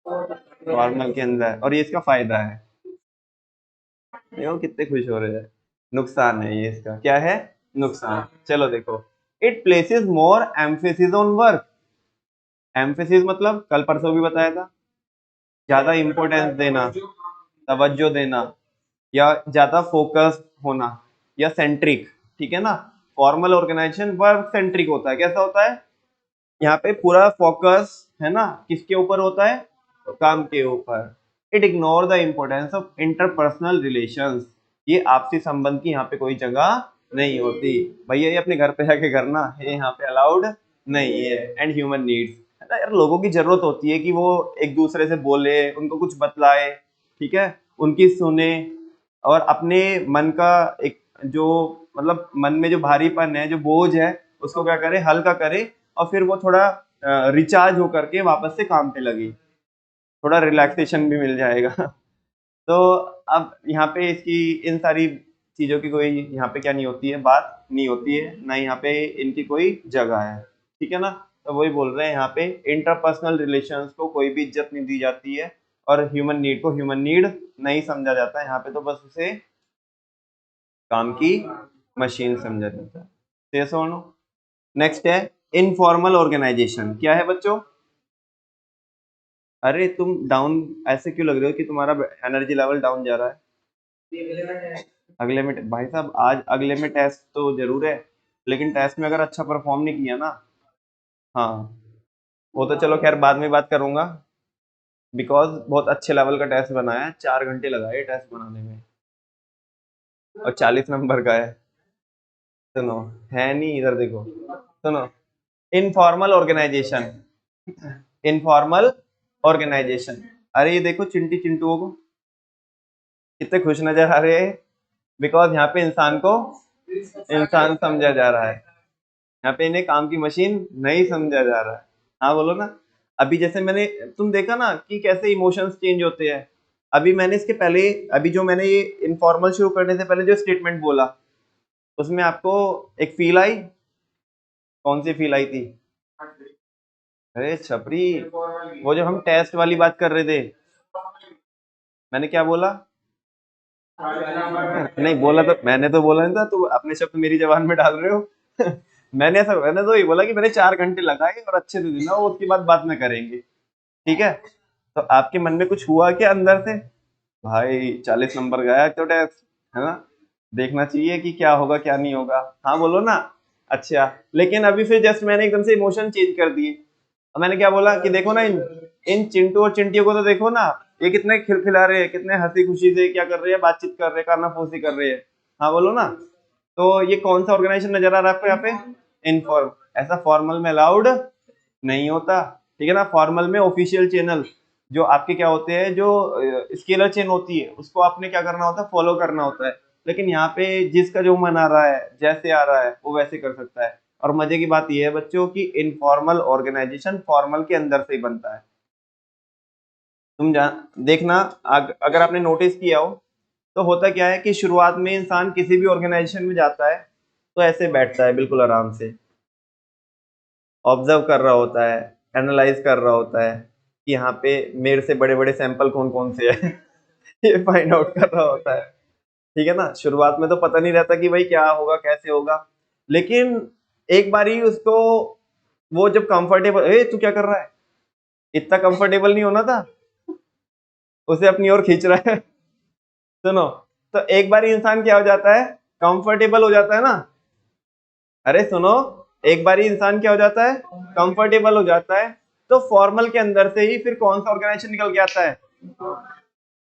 फॉर्मल के अंदर, और ये इसका फायदा है। देखो कितने खुश हो रहे हैं। नुकसान है ये इसका, क्या है? नुकसान। चलो देखो, it places more emphasis on work. Emphasis मतलब कल परसों भी बताया था, ज्यादा इंपॉर्टेंस देना, तवज्जो देना, या ज्यादा फोकस होना, या सेंट्रिक, ठीक है ना। फॉर्मल ऑर्गेनाइजेशन वर्क सेंट्रिक होता है, कैसा होता है? यहाँ पे पूरा फोकस, है ना, किसके ऊपर होता है? काम के ऊपर। It ignore the importance of interpersonal relations. ये आपसी संबंध की यहाँ पे कोई जगह नहीं होती, भैया ये अपने घर पे जाके करना, ये यहाँ पे अलाउड नहीं है। एंड ह्यूमन नीड्स, है ना यार, लोगों की जरूरत होती है कि वो एक दूसरे से बोले, उनको कुछ बतलाए, ठीक है, उनकी सुने, और अपने मन का एक जो मतलब मन में जो भारीपन है, जो बोझ है, उसको क्या करे, हल्का करे, और फिर वो थोड़ा रिचार्ज होकर के वापस से काम पे लगी, थोड़ा रिलैक्सेशन भी मिल जाएगा। तो अब यहाँ पे इसकी इन सारी चीजों की कोई यहाँ पे क्या नहीं होती है, बात नहीं होती है ना, यहाँ पे इनकी कोई जगह है, ठीक है ना। तो वही बोल रहे हैं, यहाँ पे इंटरपर्सनल रिलेशंस को कोई भी इज्जत नहीं दी जाती है, और ह्यूमन नीड को ह्यूमन नीड नहीं समझा जाता है, यहाँ पे तो बस उसे काम की मशीन समझा जाता है। तो सुनो, नेक्स्ट है इनफॉर्मल ऑर्गेनाइजेशन। क्या है बच्चों? अरे तुम डाउन ऐसे क्यों लग रहे हो कि तुम्हारा एनर्जी लेवल डाउन जा रहा है? अगले में भाई साहब, आज अगले में टेस्ट तो जरूर है, लेकिन टेस्ट में अगर अच्छा परफॉर्म नहीं किया ना, हाँ, वो तो चलो खैर बाद में बात करूंगा, बिकॉज बहुत अच्छे लेवल का टेस्ट बनाया है, 4 घंटे लगाए टेस्ट बनाने में, और 40 नंबर का है। सुनो, है नहीं, इधर देखो, सुनो, इनफॉर्मल ऑर्गेनाइजेशन, इनफॉर्मल ऑर्गेनाइजेशन। अरे ये देखो चिंटी चिंटुओं को, कितने खुश नजर आ रहे हैं, बिकॉज यहाँ पे इंसान को इंसान समझा जा रहा है, यहाँ पे इन्हें काम की मशीन नहीं समझा जा रहा है। हाँ बोलो ना। अभी जैसे मैंने, तुम देखा ना कि कैसे इमोशंस चेंज होते हैं। अभी मैंने इसके पहले, अभी जो मैंने ये इनफॉर्मल शुरू करने से पहले जो स्टेटमेंट बोला, उसमें आपको एक फील आई, कौन सी फील आई थी? अरे छपरी, वो जो हम टेस्ट वाली बात कर रहे थे, मैंने क्या बोला? नहीं बोला तो मैंने तो बोला नहीं था, तो अपने शब्द मेरी जबान में डाल रहे हो। मैंने तो ये बोला कि मैंने 4 घंटे लगाए और अच्छे से देना, वो उसकी बाद में करेंगे, ठीक है। तो आपके मन में कुछ हुआ क्या अंदर से? भाई 40 नंबर गया तो टेस्ट, है ना। देखना चाहिए कि क्या होगा क्या नहीं होगा। हाँ बोलो ना। अच्छा, लेकिन अभी फिर जस्ट मैंने एकदम से इमोशन चेंज कर दिए। अब मैंने क्या बोला कि देखो ना, इन चिंटू और चिंटियों को तो देखो ना, ये कितने खिलखिला रहे हैं, कितने हंसी खुशी से क्या कर रहे हैं, बातचीत कर रहे हैं, कानाफूसी कर रहे हैं। हाँ बोलो ना। तो ये कौन सा ऑर्गेनाइजेशन नजर आ रहा है आपको यहाँ पे? इनफॉर्म। ऐसा फॉर्मल में अलाउड नहीं होता, ठीक है ना। फॉर्मल में ऑफिशियल चैनल जो आपके क्या होते हैं, जो स्केलर चेन होती है, उसको आपने क्या करना होता है, फॉलो करना होता है। लेकिन यहाँ पे जिसका जो मन आ रहा है, जैसे आ रहा है, वो वैसे कर सकता है। और मजे की बात यह है बच्चों की, इनफॉर्मल ऑर्गेनाइजेशन फॉर्मल के अंदर से ही बनता है। तुम जान देखना, अगर आपने नोटिस किया हो, तो होता क्या है कि शुरुआत में इंसान किसी भी ऑर्गेनाइजेशन में जाता है तो ऐसे बैठता है बिल्कुल आराम से, ऑब्जर्व कर रहा होता है, एनालाइज कर रहा होता है कि यहाँ पे मेरे से बड़े बड़े सैंपल कौन कौन से है ये फाइंड आउट कर रहा होता है। ठीक है ना। शुरुआत में तो पता नहीं रहता कि भाई क्या होगा कैसे होगा, लेकिन एक बार ही उसको, वो जब कंफर्टेबल, ए तू क्या कर रहा है, इतना कंफर्टेबल नहीं होना था, उसे अपनी ओर खींच रहा है सुनो, तो एक बार ही इंसान क्या हो जाता है, कंफर्टेबल हो जाता है ना। अरे सुनो, एक बार ही इंसान क्या हो जाता है, कंफर्टेबल हो जाता है। तो फॉर्मल के अंदर से ही फिर कौन सा ऑर्गेनाइजेशन निकल के आता है?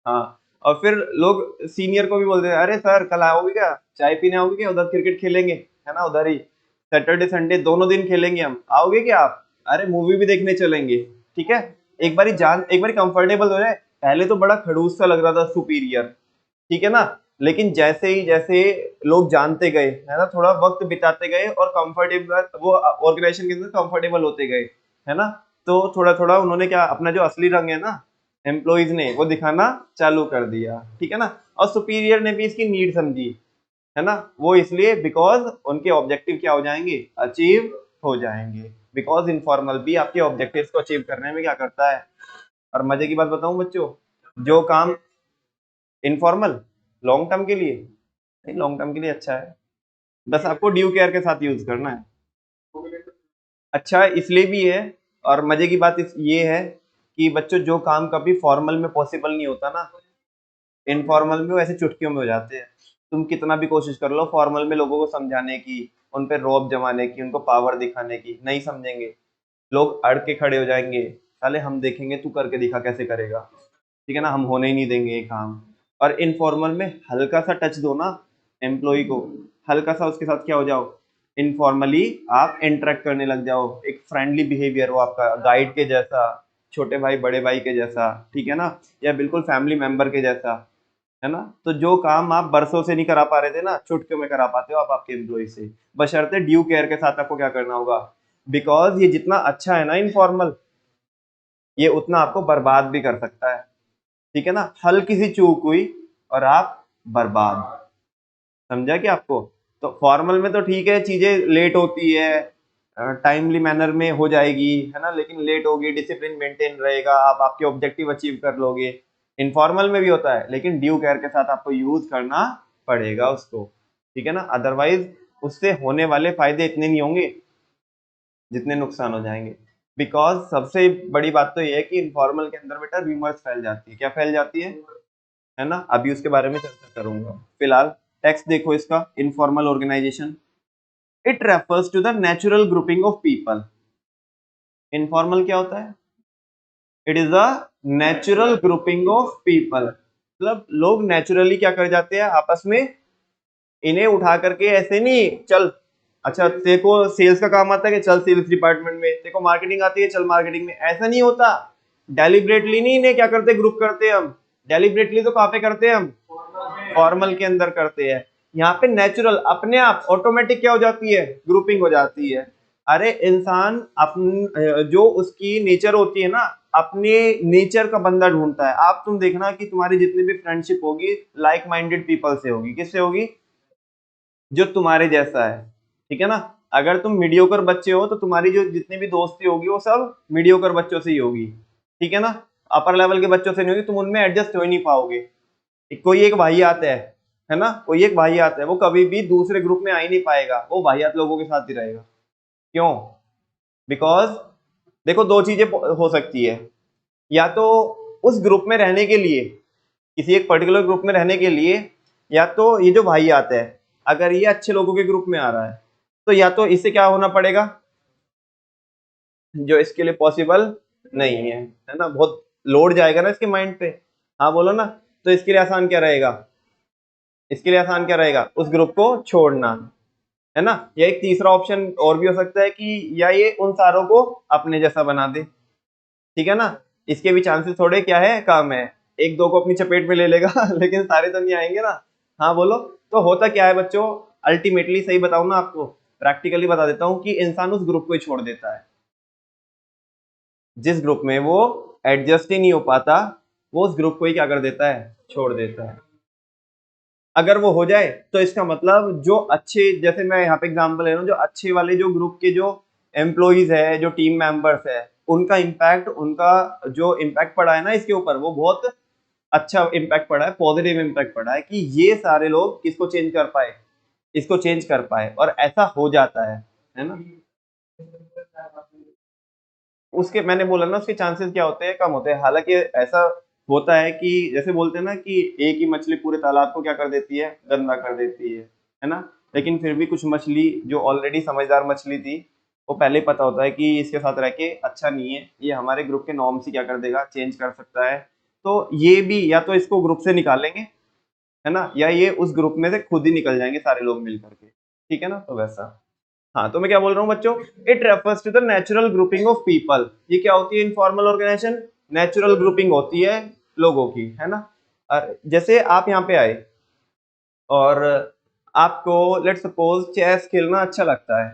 हाँ। और फिर लोग सीनियर को भी बोलते हैं, अरे सर कल आओगे क्या, चाय पीने आओगे क्या, उधर क्रिकेट खेलेंगे, है ना, उधर ही सैटरडे संडे दोनों दिन खेलेंगे हम, आओगे क्या आप? अरे मूवी भी देखने चलेंगे। ठीक है। एक बारी कंफर्टेबल हो जाए। पहले तो बड़ा खड़ूस सा लग रहा था, सुपीरियर, ठीक है ना। लेकिन जैसे लोग जानते गए, है ना, थोड़ा वक्त बिताते गए और कंफर्टेबल, वो ऑर्गेनाइजेशन के अंदर कंफर्टेबल होते गए, है ना, तो थोड़ा थोड़ा उन्होंने क्या, अपना जो असली रंग है ना, एम्प्लॉइज ने वो दिखाना चालू कर दिया, ठीक है ना। और सुपीरियर ने भी इसकी नीड समझी, है ना, वो इसलिए बिकॉज उनके ऑब्जेक्टिव क्या हो जाएंगे, अचीव हो जाएंगे। बिकॉज इनफॉर्मल भी आपके ऑब्जेक्टिव्स को अचीव करने में क्या करता है। और मजे की बात बताऊं बच्चों, जो काम इनफॉर्मल लॉन्ग टर्म के लिए, नहीं लॉन्ग टर्म के लिए अच्छा है, बस आपको ड्यू केयर के साथ यूज करना है। अच्छा इसलिए भी है, और मजे की बात ये है कि बच्चों जो काम कभी फॉर्मल में पॉसिबल नहीं होता ना, इनफॉर्मल में वैसे चुटकियों में हो जाते हैं। तुम कितना भी कोशिश कर लो फॉर्मल में लोगों को समझाने की, उन पे रौब जमाने की, उनको पावर दिखाने की, नहीं समझेंगे। लोग अड़ के खड़े हो जाएंगे, साले हम देखेंगे तू करके दिखा कैसे करेगा, ठीक है ना, हम होने ही नहीं देंगे ये काम। और इनफॉर्मल में हल्का सा टच दो ना एम्प्लॉय को, हल्का सा उसके साथ क्या हो जाओ, इनफॉर्मली आप इंटरेक्ट करने लग जाओ, एक फ्रेंडली बिहेवियर हो आपका, गाइड के जैसा, छोटे भाई बड़े भाई के जैसा, ठीक है ना, या बिल्कुल फैमिली मेंबर के जैसा, है ना। तो जो काम आप बरसों से नहीं करा पा रहे थे ना, चुटकियों में करा पाते हो आप आपके एम्प्लॉय से, बशर्ते ड्यू केयर के साथ आपको क्या करना होगा। बिकॉज ये जितना अच्छा है ना इनफॉर्मल, ये उतना आपको बर्बाद भी कर सकता है, ठीक है ना। हल्की सी चूक हुई और आप बर्बाद, समझा कि आपको। तो फॉर्मल में तो ठीक है, चीजें लेट होती है, टाइमली मैनर में हो जाएगी, है ना, लेकिन लेट होगी, डिसिप्लिन मेंटेन रहेगा, आप आपके ऑब्जेक्टिव अचीव कर लोगे। इनफॉर्मल में भी होता है, लेकिन ड्यू केयर के साथ आपको यूज करना पड़ेगा उसको, ठीक है ना, अदरवाइज उससे होने वाले फायदे इतने नहीं होंगे जितने नुकसान हो जाएंगे। बिकॉज सबसे बड़ी बात तो ये है कि इनफॉर्मल के अंदर बेटा रूमर्स फैल जाती है, क्या फैल जाती है ना, अभी उसके बारे में चर्चा करूंगा। फिलहाल टेक्स्ट देखो इसका, informal organisation, it refers to the natural grouping of people. Informal क्या होता है, it is a natural grouping of people, मतलब लोग नेचुरली क्या कर जाते हैं आपस में, इन्हें उठा करके ऐसे नहीं, चल अच्छा तेरे को सेल्स का काम आता है कि चल सेल्स डिपार्टमेंट में, तेरे को मार्केटिंग आती है चल मार्केटिंग में, ऐसा नहीं होता। डेलिब्रेटली नहीं इन्हें क्या करते, ग्रुप करते हैं हम। डेलिब्रेटली तो कहाँ पे करते हैं हम, फॉर्मल के अंदर करते हैं। यहाँ पे नेचुरल अपने आप ऑटोमेटिक क्या हो जाती है, ग्रुपिंग हो जाती है। अरे इंसान अपन जो उसकी नेचर होती है ना, अपने नेचर का बंदा ढूंढता है। आप तुम देखना कि तुम्हारी जितनी भी फ्रेंडशिप होगी लाइक माइंडेड पीपल से होगी, किससे होगी, जो तुम्हारे जैसा है, ठीक है ना। अगर तुम मीडियोकर बच्चे हो तो तुम्हारी जो जितनी भी दोस्ती होगी वो सब मीडियोकर बच्चों से ही होगी, ठीक है ना, अपर लेवल के बच्चों से नहीं होगी, तुम उनमें एडजस्ट हो ही नहीं पाओगे। कोई एक वाहियात है ना, कोई एक वाहियात है, वो कभी भी दूसरे ग्रुप में आ ही नहीं पाएगा, वो वाहियात लोगों के साथ ही रहेगा। क्यों? बिकॉज देखो दो चीजें हो सकती है, या तो उस ग्रुप में रहने के लिए, किसी एक पर्टिकुलर ग्रुप में रहने के लिए या तो ये जो भाई आता है, अगर ये अच्छे लोगों के ग्रुप में आ रहा है तो या तो इससे क्या होना पड़ेगा, जो इसके लिए पॉसिबल नहीं है ना, बहुत लोड जाएगा ना इसके माइंड पे। हाँ बोलो ना। तो इसके लिए आसान क्या रहेगा, इसके लिए आसान क्या रहेगा, उस ग्रुप को छोड़ना, है ना। या एक तीसरा ऑप्शन और भी हो सकता है कि या ये उन सारों को अपने जैसा बना दे, ठीक है ना। इसके भी चांसेस थोड़े क्या है, कम है। एक दो को अपनी चपेट में ले लेगा लेकिन सारे तो नहीं आएंगे ना। हाँ बोलो। तो होता क्या है बच्चों, अल्टीमेटली सही बताऊं ना आपको, प्रैक्टिकली बता देता हूं कि इंसान उस ग्रुप को ही छोड़ देता है जिस ग्रुप में वो एडजस्ट ही नहीं हो पाता, वो उस ग्रुप को ही क्या कर देता है, छोड़ देता है। अगर वो हो जाए तो इसका मतलब जो अच्छे, जैसे मैं यहाँ पे एग्जांपल ले रहा हूँ, जो अच्छे वाले जो ग्रुप के जो एम्प्लॉइज है, जो टीम मेंबर्स है, उनका इम्पैक्ट, उनका जो इम्पैक्ट पड़ा है ना इसके ऊपर, वो बहुत अच्छा इम्पैक्ट पड़ा है, पॉजिटिव इम्पैक्ट पड़ा है कि ये सारे लोग किसको चेंज कर पाए, इसको चेंज कर पाए, और ऐसा हो जाता है ना। उसके मैंने बोला ना, उसके चांसेस क्या होते हैं, कम होते हैं। हालांकि ऐसा होता है कि जैसे बोलते हैं ना कि एक ही मछली पूरे तालाब को क्या कर देती है, गंदा कर देती है ना। लेकिन फिर भी कुछ मछली जो ऑलरेडी समझदार मछली थी, वो पहले ही पता होता है कि इसके साथ रह के अच्छा नहीं है, ये हमारे ग्रुप के नॉर्म से क्या कर देगा, चेंज कर सकता है। तो ये भी या तो इसको ग्रुप से निकालेंगे, है ना, या ये उस ग्रुप में से खुद ही निकल जाएंगे सारे लोग मिल करके, ठीक है ना। तो वैसा। हाँ, तो मैं क्या बोल रहा हूँ बच्चों, it refers to the natural grouping of people. ये क्या होती है, इनफॉर्मल ऑर्गेनाइजेशन, नेचुरल ग्रुपिंग होती है लोगों की, है ना। जैसे आप यहाँ पे आए और आपको लेट्स सपोज चेस खेलना अच्छा लगता है,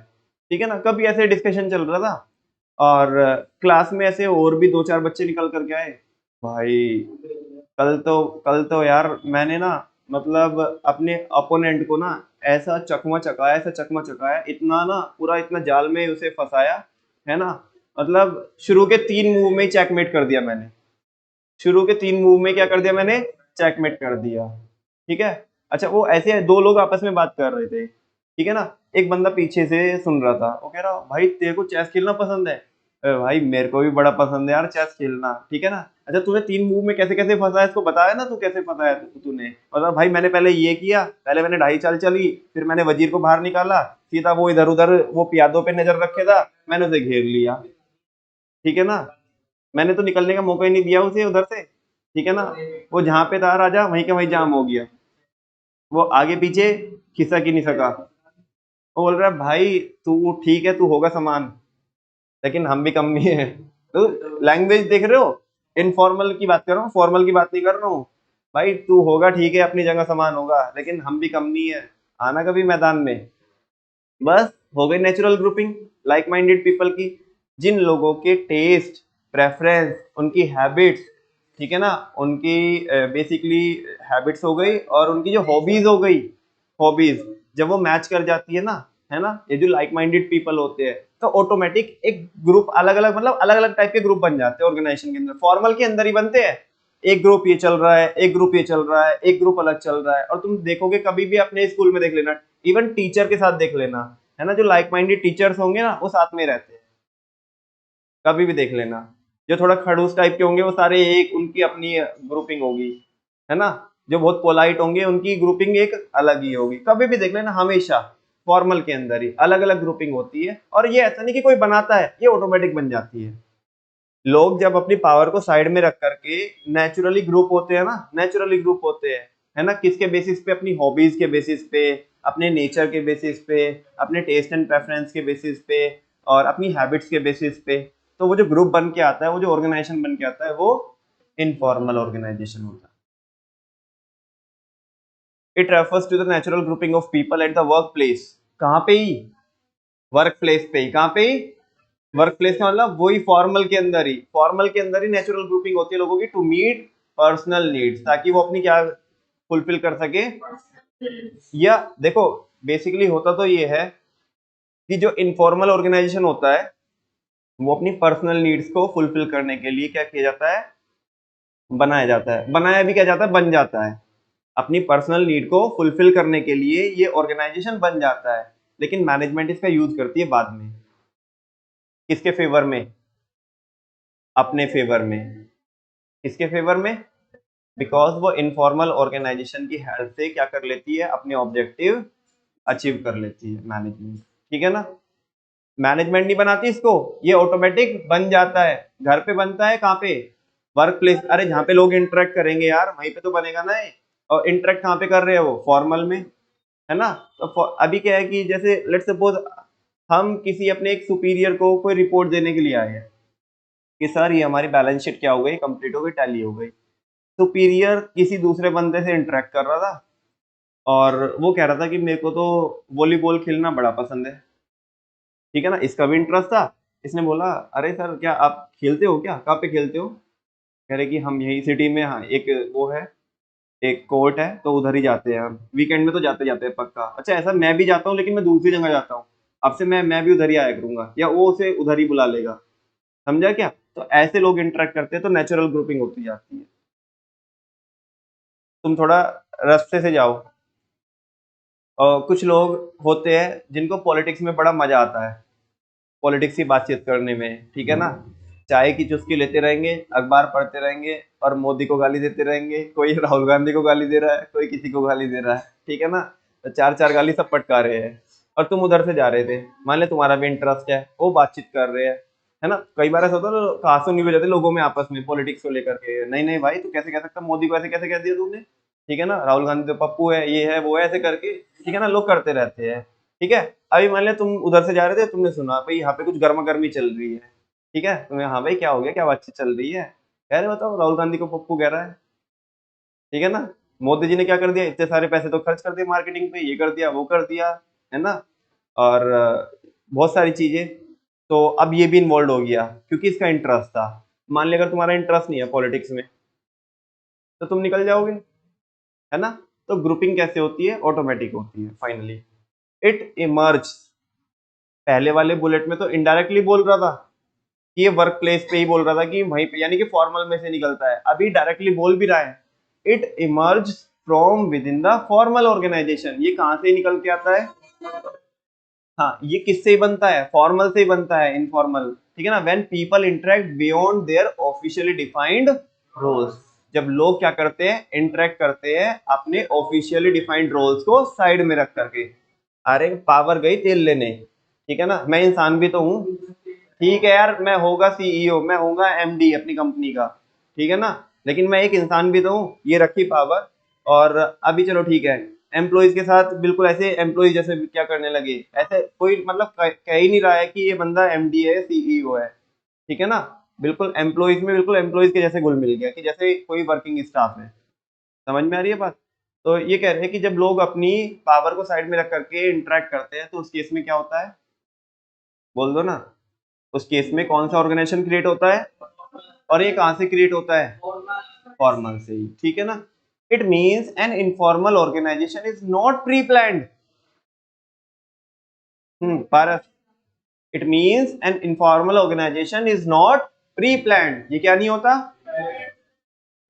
ठीक है ना। कभी ऐसे डिस्कशन चल रहा था और क्लास में ऐसे और भी दो चार बच्चे निकल करके आए, भाई कल तो यार मैंने ना, मतलब अपने अपोनेंट को ना ऐसा चकमा चकाया, ऐसा चकमा चकाया, इतना ना पूरा इतना जाल में उसे फंसाया, है ना। मतलब शुरू के 3 मूव में चेकमेट कर दिया मैंने, शुरू के 3 मूव में क्या कर दिया मैंने, चेकमेट कर दिया, ठीक है। अच्छा, वो ऐसे दो लोग आपस में बात कर रहे थे, ठीक है ना। एक बंदा पीछे से सुन रहा था, वो कह रहा भाई तेरे को चेस खेलना पसंद है। भाई मेरे को भी बड़ा पसंद है यार चेस खेलना, ठीक है ना। अच्छा, तूने 3 मूव में कैसे कैसे फंसा है, इसको बताया ना, तू कैसे फंसाया तूने। मतलब भाई मैंने पहले ये किया, पहले मैंने ढाई चाल चली, फिर मैंने वजीर को बाहर निकाला, सीधा वो इधर उधर वो पियादों पे नजर रखे था, मैंने उसे घेर लिया, ठीक है ना। मैंने तो निकलने का मौका ही नहीं दिया उसे उधर से, ठीक है ना। वो जहां पे था राजा, वहीं का वहीं जाम हो गया, वो आगे पीछे खिसक ही नहीं सका। वो बोल रहा है भाई तू ठीक है, तू होगा समान, लेकिन हम भी कम नहीं है। तो लैंग्वेज देख रहे हो, इनफॉर्मल की बात कर रहा हूँ, फॉर्मल की बात नहीं कर रहा हूँ। भाई तू होगा ठीक है, अपनी जगह समान होगा, लेकिन हम भी कम नहीं है, आना कभी मैदान में। बस हो गई natural grouping like minded people की, जिन लोगों के टेस्ट, प्रेफरेंस, उनकी हैबिट्स, ठीक है ना, उनकी बेसिकली हैबिट्स हो गई, और उनकी जो हॉबीज हो गई, हॉबीज जब वो मैच कर जाती है ना, ये जो लाइक माइंडेड पीपल होते हैं, तो ऑटोमेटिक एक ग्रुप अलग अलग, मतलब अलग अलग टाइप के ग्रुप बन जाते हैं ऑर्गेनाइजेशन के अंदर, फॉर्मल के अंदर ही बनते हैं। एक ग्रुप ये चल रहा है, एक ग्रुप ये चल रहा है, एक ग्रुप अलग चल रहा है। और तुम देखोगे कभी भी अपने स्कूल में देख लेना, इवन टीचर के साथ देख लेना, है ना, जो लाइक माइंडेड टीचर्स होंगे ना, वो साथ में रहते हैं, कभी भी देख लेना। जो थोड़ा खड़ूस टाइप के होंगे, वो सारे एक, उनकी अपनी ग्रुपिंग होगी, है ना। जो बहुत पोलाइट होंगे, उनकी ग्रुपिंग एक अलग ही होगी, कभी भी देख लेना, हमेशा फॉर्मल के अंदर ही अलग अलग ग्रुपिंग होती है। और ये ऐसा नहीं कि कोई बनाता है, ये ऑटोमेटिक बन जाती है। लोग जब अपनी पावर को साइड में रख करके नेचुरली ग्रुप होते हैं ना, नेचुरली ग्रुप होते हैं, है ना, किसके बेसिस पे, अपनी हॉबीज के बेसिस पे, अपने नेचर के बेसिस पे, अपने टेस्ट एंड प्रेफरेंस के बेसिस पे, और अपनी हैबिट्स के बेसिस पे। तो वो जो ग्रुप बन के आता है, वो जो ऑर्गेनाइजेशन बन के आता है, वो इनफॉर्मल ऑर्गेनाइजेशन होता है। It refers to the natural grouping of people at the work place. कहाँ पे ही, वर्क प्लेस पे ही, कहाँ पे ही, वर्क प्लेस का मतलब वही फॉर्मल के अंदर ही, फॉर्मल के अंदर ही नेचुरल ग्रुपिंग होती है लोगों की, टू मीट पर्सनल नीड्स, ताकि वो अपनी क्या फुलफिल कर सके। या देखो, बेसिकली होता तो ये है कि जो इनफॉर्मल ऑर्गेनाइजेशन होता है, वो अपनी पर्सनल नीड्स को फुलफिल करने के लिए क्या किया जाता है, बनाया जाता है। बनाया भी क्या जाता है, बन जाता है। अपनी पर्सनल नीड को फुलफिल करने के लिए ये ऑर्गेनाइजेशन बन जाता है, लेकिन मैनेजमेंट इसका यूज करती है बाद में, किसके फेवर में, अपने फेवर में। किसके फेवर में, बिकॉज वो इनफॉर्मल ऑर्गेनाइजेशन की हेल्प से क्या कर लेती है, अपने ऑब्जेक्टिव अचीव कर लेती है मैनेजमेंट। ठीक है ना, मैनेजमेंट नहीं बनाती इसको, ये ऑटोमेटिक बन जाता है। घर पे बनता है, कहाँ पे, वर्क प्लेस, अरे जहाँ पे लोग इंटरेक्ट करेंगे यार वहीं पे तो बनेगा ना ये। और इंटरेक्ट कहाँ पे कर रहे हैं वो, फॉर्मल में, है ना। तो अभी क्या है कि जैसे लेट्स सपोज हम किसी अपने एक सुपीरियर को कोई रिपोर्ट देने के लिए आए हैं कि सर ये हमारी बैलेंस शीट क्या हो गई, कंप्लीट हो गई, टैली हो गई। सुपीरियर किसी दूसरे बंदे से इंटरेक्ट कर रहा था और वो कह रहा था कि मेरे को तो वॉलीबॉल खेलना बड़ा पसंद है। ठीक है ना, इसका भी इंटरेस्ट था। इसने बोला अरे सर क्या आप खेलते हो, क्या कहाँ पे खेलते हो, कह रहे कि हम यही सिटी में, हाँ एक वो है, एक कोर्ट है तो उधर ही जाते हैं हम, वीकेंड में तो जाते जाते हैं पक्का। अच्छा ऐसा, मैं भी जाता हूँ लेकिन मैं दूसरी जगह जाता हूँ, अब से मैं भी उधर ही आया करूंगा, या वो उसे उधर ही बुला लेगा। समझा क्या, तो ऐसे लोग इंटरेक्ट करते हैं तो नेचुरल ग्रुपिंग होती जाती है। तुम थोड़ा रास्ते से जाओ। और कुछ लोग होते हैं जिनको पॉलिटिक्स में बड़ा मजा आता है, पॉलिटिक्स की बातचीत करने में। ठीक है ना, चाय की चुस्की लेते रहेंगे, अखबार पढ़ते रहेंगे और मोदी को गाली देते रहेंगे, कोई राहुल गांधी को गाली दे रहा है, कोई किसी को गाली दे रहा है। ठीक है ना, तो चार चार गाली सब पटका रहे हैं। और तुम उधर से जा रहे थे, मान ले तुम्हारा भी इंटरेस्ट है, वो बातचीत कर रहे हैं, है ना। कई बार ऐसा होता है कहासुनी नहीं हो जाते लोगों में आपस में पॉलिटिक्स को लेकर के, नहीं नहीं भाई तू कैसे कह सकता, मोदी को ऐसे कैसे कह दिया तुमने। ठीक है ना, राहुल गांधी तो पप्पू है, ये है वो है, ऐसे करके। ठीक है ना, लोग करते रहते हैं। ठीक है, अभी मान लिया तुम उधर से जा रहे थे, तुमने सुना भाई यहाँ पे कुछ गर्मा गर्मी चल रही है। ठीक है, तुम्हें हाँ भाई क्या हो गया, क्या बातचीत चल रही है, कह रहे बताओ राहुल गांधी को पप्पू कह रहा है। ठीक है ना, मोदी जी ने क्या कर दिया, इतने सारे पैसे तो खर्च कर दिए मार्केटिंग पे, ये कर दिया वो कर दिया, है ना। और बहुत सारी चीजें। तो अब ये भी इन्वॉल्व हो गया क्योंकि इसका इंटरेस्ट था। मान लिया अगर तुम्हारा इंटरेस्ट नहीं है पॉलिटिक्स में तो तुम निकल जाओगे, है ना। तो ग्रुपिंग कैसे होती है, ऑटोमेटिक होती है फाइनली। इट इमर्ज, पहले वाले बुलेट में तो इनडायरेक्टली बोल रहा था कि ये वर्क प्लेस पे ही बोल रहा था कि वहीं पे, यानी कि फॉर्मल में से निकलता है, अभी डायरेक्टली बोल भी रहा है। It emerge from within the formal organisation, ये कहां से निकल के आता है, हाँ ये किससे ही बनता है, फॉर्मल से ही बनता है, इनफॉर्मल। ठीक है ना, when people interact beyond their officially defined roles, जब लोग क्या करते हैं, इंटरेक्ट करते हैं अपने ऑफिशियली डिफाइंड रोल्स को साइड में रख करके। अरे पावर गई तेल लेने, ठीक है ना, मैं इंसान भी तो हूँ। ठीक है यार, मैं होगा सीईओ, मैं होगा एमडी अपनी कंपनी का, ठीक है ना, लेकिन मैं एक इंसान भी तो हूँ, ये रखी पावर। और अभी चलो ठीक है, एम्प्लॉयज के साथ बिल्कुल ऐसे एम्प्लॉयज जैसे क्या करने लगे, ऐसे कोई मतलब कह ही नहीं रहा है कि ये बंदा एमडी है, सीईओ है। ठीक है ना, बिल्कुल एम्प्लॉयज में बिल्कुल एम्प्लॉयज के जैसे घुल मिल गया कि जैसे कोई वर्किंग स्टाफ है। समझ में आ रही है बात। तो ये कह रहे हैं कि जब लोग अपनी पावर को साइड में रख करके इंटरेक्ट करते हैं तो उस केस में क्या होता है, बोल दो ना। उस केस में कौन सा ऑर्गेनाइजेशन क्रिएट होता है, और ये कहां से क्रिएट होता है, फॉर्मल से ही। ठीक है ना, it means an informal organisation is not pre planned. Paras, it means an informal organisation is not pre planned, ये क्या नहीं होता,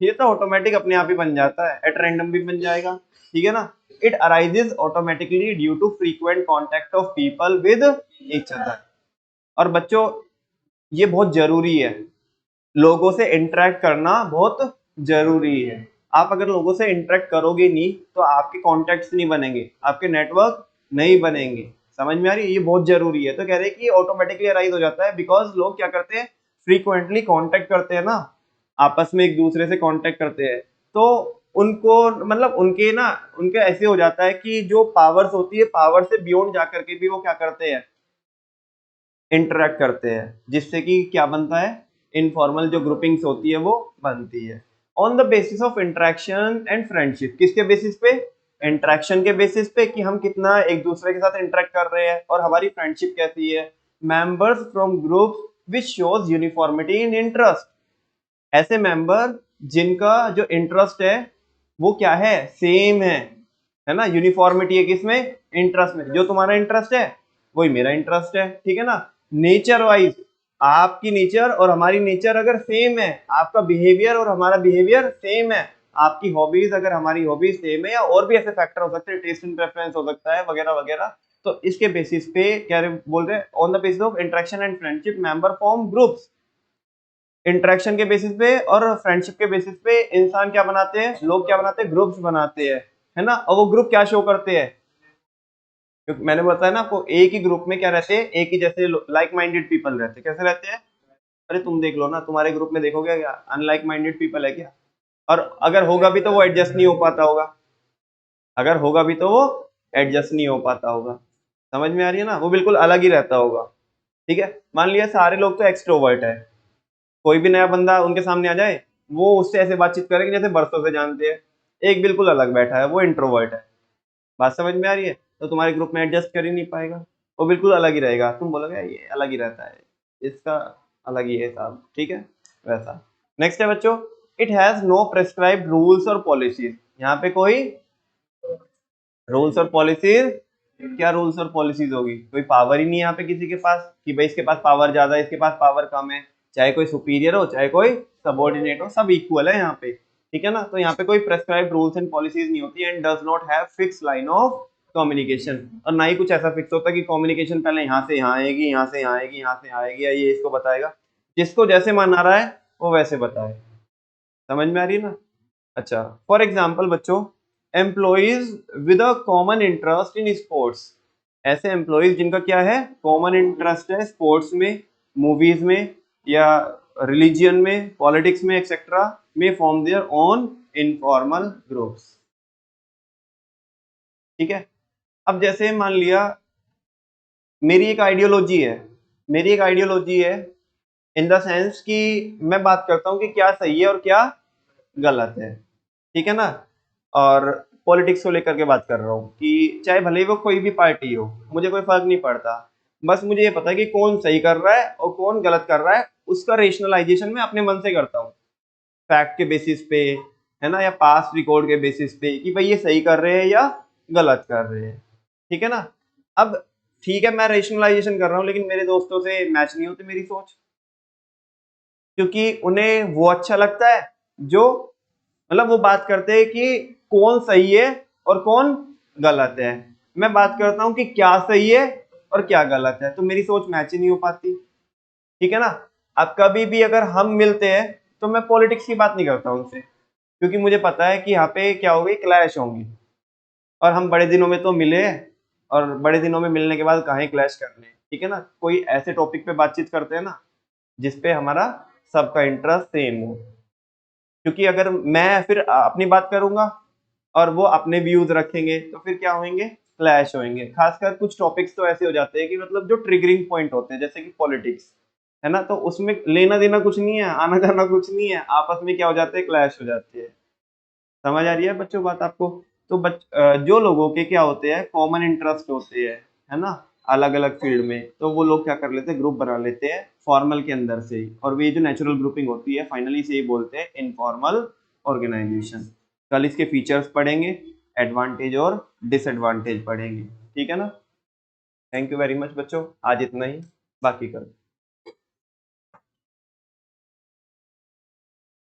ये तो ऑटोमेटिक अपने आप ही बन जाता है, एट रैंडम भी बन जाएगा। ठीक है ना, it arises automatically due to frequent contact of people with each other. और बच्चों ये बहुत जरूरी है, लोगों से इंटरेक्ट करना बहुत जरूरी है। आप अगर लोगों से इंटरेक्ट करोगे नहीं तो आपके कॉन्टेक्ट्स नहीं बनेंगे, आपके नेटवर्क नहीं बनेंगे। समझ में आ रही है, ये बहुत जरूरी है। तो कह रहे हैं कि ऑटोमेटिकली अराइज हो जाता है बिकॉज लोग क्या करते हैं, फ्रीक्वेंटली कांटेक्ट करते हैं ना, आपस में एक दूसरे से कांटेक्ट करते हैं। तो उनको मतलब उनके ना, उनके ऐसे हो जाता है कि जो पावर्स होती है, पावर से बियॉन्ड जा करके भी वो क्या करते हैं, इंटरेक्ट करते हैं, जिससे कि क्या बनता है, इनफॉर्मल जो ग्रुपिंग्स होती है वो बनती है। On the basis of interaction and friendship, किसके बेसिस पे, इंटरेक्शन के बेसिस पे कि हम कितना एक दूसरे के साथ इंटरेक्ट कर रहे हैं, और हमारी फ्रेंडशिप कैसी है। Members from groups which shows uniformity in interest, ऐसे मेंबर जिनका जो इंटरेस्ट है वो क्या है, सेम है ना, यूनिफॉर्मिटी है किसमें, इंटरेस्ट में। जो तुम्हारा इंटरेस्ट है वही मेरा इंटरेस्ट है। ठीक है ना, नेचर वाइज आपकी नेचर और हमारी नेचर अगर सेम है, आपका बिहेवियर और हमारा बिहेवियर सेम है, आपकी हॉबीज अगर हमारी हॉबीज सेम है, या और भी ऐसे फैक्टर हो सकते हैं, टेस्ट एंड प्रेफरेंस हो सकता है वगैरह वगैरह। तो इसके बेसिस पे क्या बोल रहे हैं, on the basis of interaction and friendship member form groups interaction के बेसिस पे और फ्रेंडशिप के बेसिस पे इंसान क्या बनाते हैं, लोग क्या बनाते हैं, ग्रुप्स बनाते हैं, है ना। और वो ग्रुप क्या शो करते हैं, क्योंकि मैंने बताया ना आपको, एक ही ग्रुप में क्या रहते हैं, एक ही जैसे लाइक माइंडेड पीपल रहते हैं। कैसे रहते हैं, अरे तुम देख लो ना, तुम्हारे ग्रुप में देखोगे क्या अनलाइक माइंडेड पीपल है क्या, और अगर होगा भी तो वो एडजस्ट नहीं हो पाता होगा, अगर होगा भी तो वो एडजस्ट नहीं हो पाता होगा। समझ में आ रही है ना, वो बिल्कुल अलग ही रहता होगा। ठीक है, मान लिया सारे लोग तो एक्सट्रोवर्ट है, कोई भी नया बंदा उनके सामने आ जाए, वो उससे ऐसे बातचीत करेंगे जैसे बरसों से जानते हैं। एक बिल्कुल अलग बैठा है, वो इंट्रोवर्ट है। बात समझ में आ रही है, तो तुम्हारे ग्रुप में एडजस्ट कर ही नहीं पाएगा, वो बिल्कुल अलग ही रहेगा, तुम बोलोगे ये अलग ही रहता है, इसका अलग ही है साहब। ठीक है, वैसा। नेक्स्ट है बच्चों, it has no prescribed rules और पॉलिसीज। यहाँ पे कोई रूल्स और पॉलिसीज, क्या रूल्स और पॉलिसीज होगी, कोई पावर ही नहीं है यहाँ पे किसी के पास कि भाई इसके पास पावर ज्यादा है, इसके पास पावर कम है, चाहे कोई सुपीरियर हो चाहे कोई सबॉर्डिनेट हो, सब इक्वल है यहाँ पे। ठीक है ना, तो यहाँ पे कोई प्रेस्क्राइब्ड रूल्स एंड पॉलिसीज नहीं होती, and does not have fix line of communication, और ना ही कुछ ऐसा फिक्स होता कि कम्युनिकेशन पहले यहाँ से यहाँ आएगी, यहाँ से यहाँ आएगी, यहाँ से यहाँ आएगी, या ये इसको बताएगा, जिसको जैसे मन आ रहा है वो वैसे बताए। समझ में आ रही है ना। अच्छा, फॉर एग्जाम्पल बच्चों, employees with a common interest in sports, ऐसे एम्प्लॉइज जिनका क्या है, कॉमन इंटरेस्ट है स्पोर्ट्स में, मूवीज में, या रिलीजियन में, पॉलिटिक्स में, एक्सेट्रा, में form their own informal groups. ठीक है, अब जैसे मान लिया मेरी एक आइडियोलॉजी है, मेरी एक आइडियोलॉजी है इन द सेंस कि मैं बात करता हूँ कि क्या सही है और क्या गलत है। ठीक है ना, और पॉलिटिक्स को लेकर के बात कर रहा हूँ कि चाहे भले ही वो कोई भी पार्टी हो, मुझे कोई फर्क नहीं पड़ता, बस मुझे ये पता है कि कौन सही कर रहा है और कौन गलत कर रहा है, उसका रेशनलाइजेशन मैं अपने मन से करता हूँ, फैक्ट के बेसिस पे, है ना, या पास्ट रिकॉर्ड के बेसिस पे कि भाई ये सही कर रहे हैं या गलत कर रहे हैं। ठीक है ना, अब ठीक है मैं रेशनलाइजेशन कर रहा हूँ, लेकिन मेरे दोस्तों से मैच नहीं होती मेरी सोच, क्योंकि उन्हें वो अच्छा लगता है जो, मतलब वो बात करते हैं कि कौन सही है और कौन गलत है, मैं बात करता हूं कि क्या सही है और क्या गलत है, तो मेरी सोच मैच ही नहीं हो पाती। ठीक है ना, अब कभी भी अगर हम मिलते हैं तो मैं पॉलिटिक्स की बात नहीं करता उनसे, क्योंकि मुझे पता है कि यहाँ पे क्या होगी, क्लैश होंगी, और हम बड़े दिनों में तो मिले हैं, और बड़े दिनों में मिलने के बाद कहाँ ही क्लैश कर लें। ठीक है ना, कोई ऐसे टॉपिक पे बातचीत करते हैं ना जिसपे हमारा सबका इंटरेस्ट सेम हो, क्योंकि अगर मैं फिर अपनी बात करूंगा और वो अपने व्यूज रखेंगे तो फिर क्या होंगे, क्लैश होंगे। खासकर कुछ टॉपिक्स तो ऐसे हो जाते हैं कि मतलब जो ट्रिगरिंग पॉइंट होते हैं, जैसे कि पॉलिटिक्स, है ना, तो उसमें लेना देना कुछ नहीं है, आना जाना कुछ नहीं है, आपस में क्या हो जाते हैं, क्लैश हो जाती है। समझ आ रही है बच्चों बात आपको। तो जो लोगों के क्या होते हैं, कॉमन इंटरेस्ट होते हैं, है ना, अलग अलग फील्ड में, तो वो लोग क्या कर लेते हैं, ग्रुप बना लेते हैं फॉर्मल के अंदर से ही, और ये जो नेचुरल ग्रुपिंग होती है फाइनली से ही बोलते हैं इनफॉर्मल ऑर्गेनाइजेशन। कल इसके फीचर्स पढ़ेंगे, एडवांटेज और डिसएडवांटेज पढ़ेंगे। ठीक है ना, थैंक यू वेरी मच बच्चों, आज इतना ही, बाकी कल।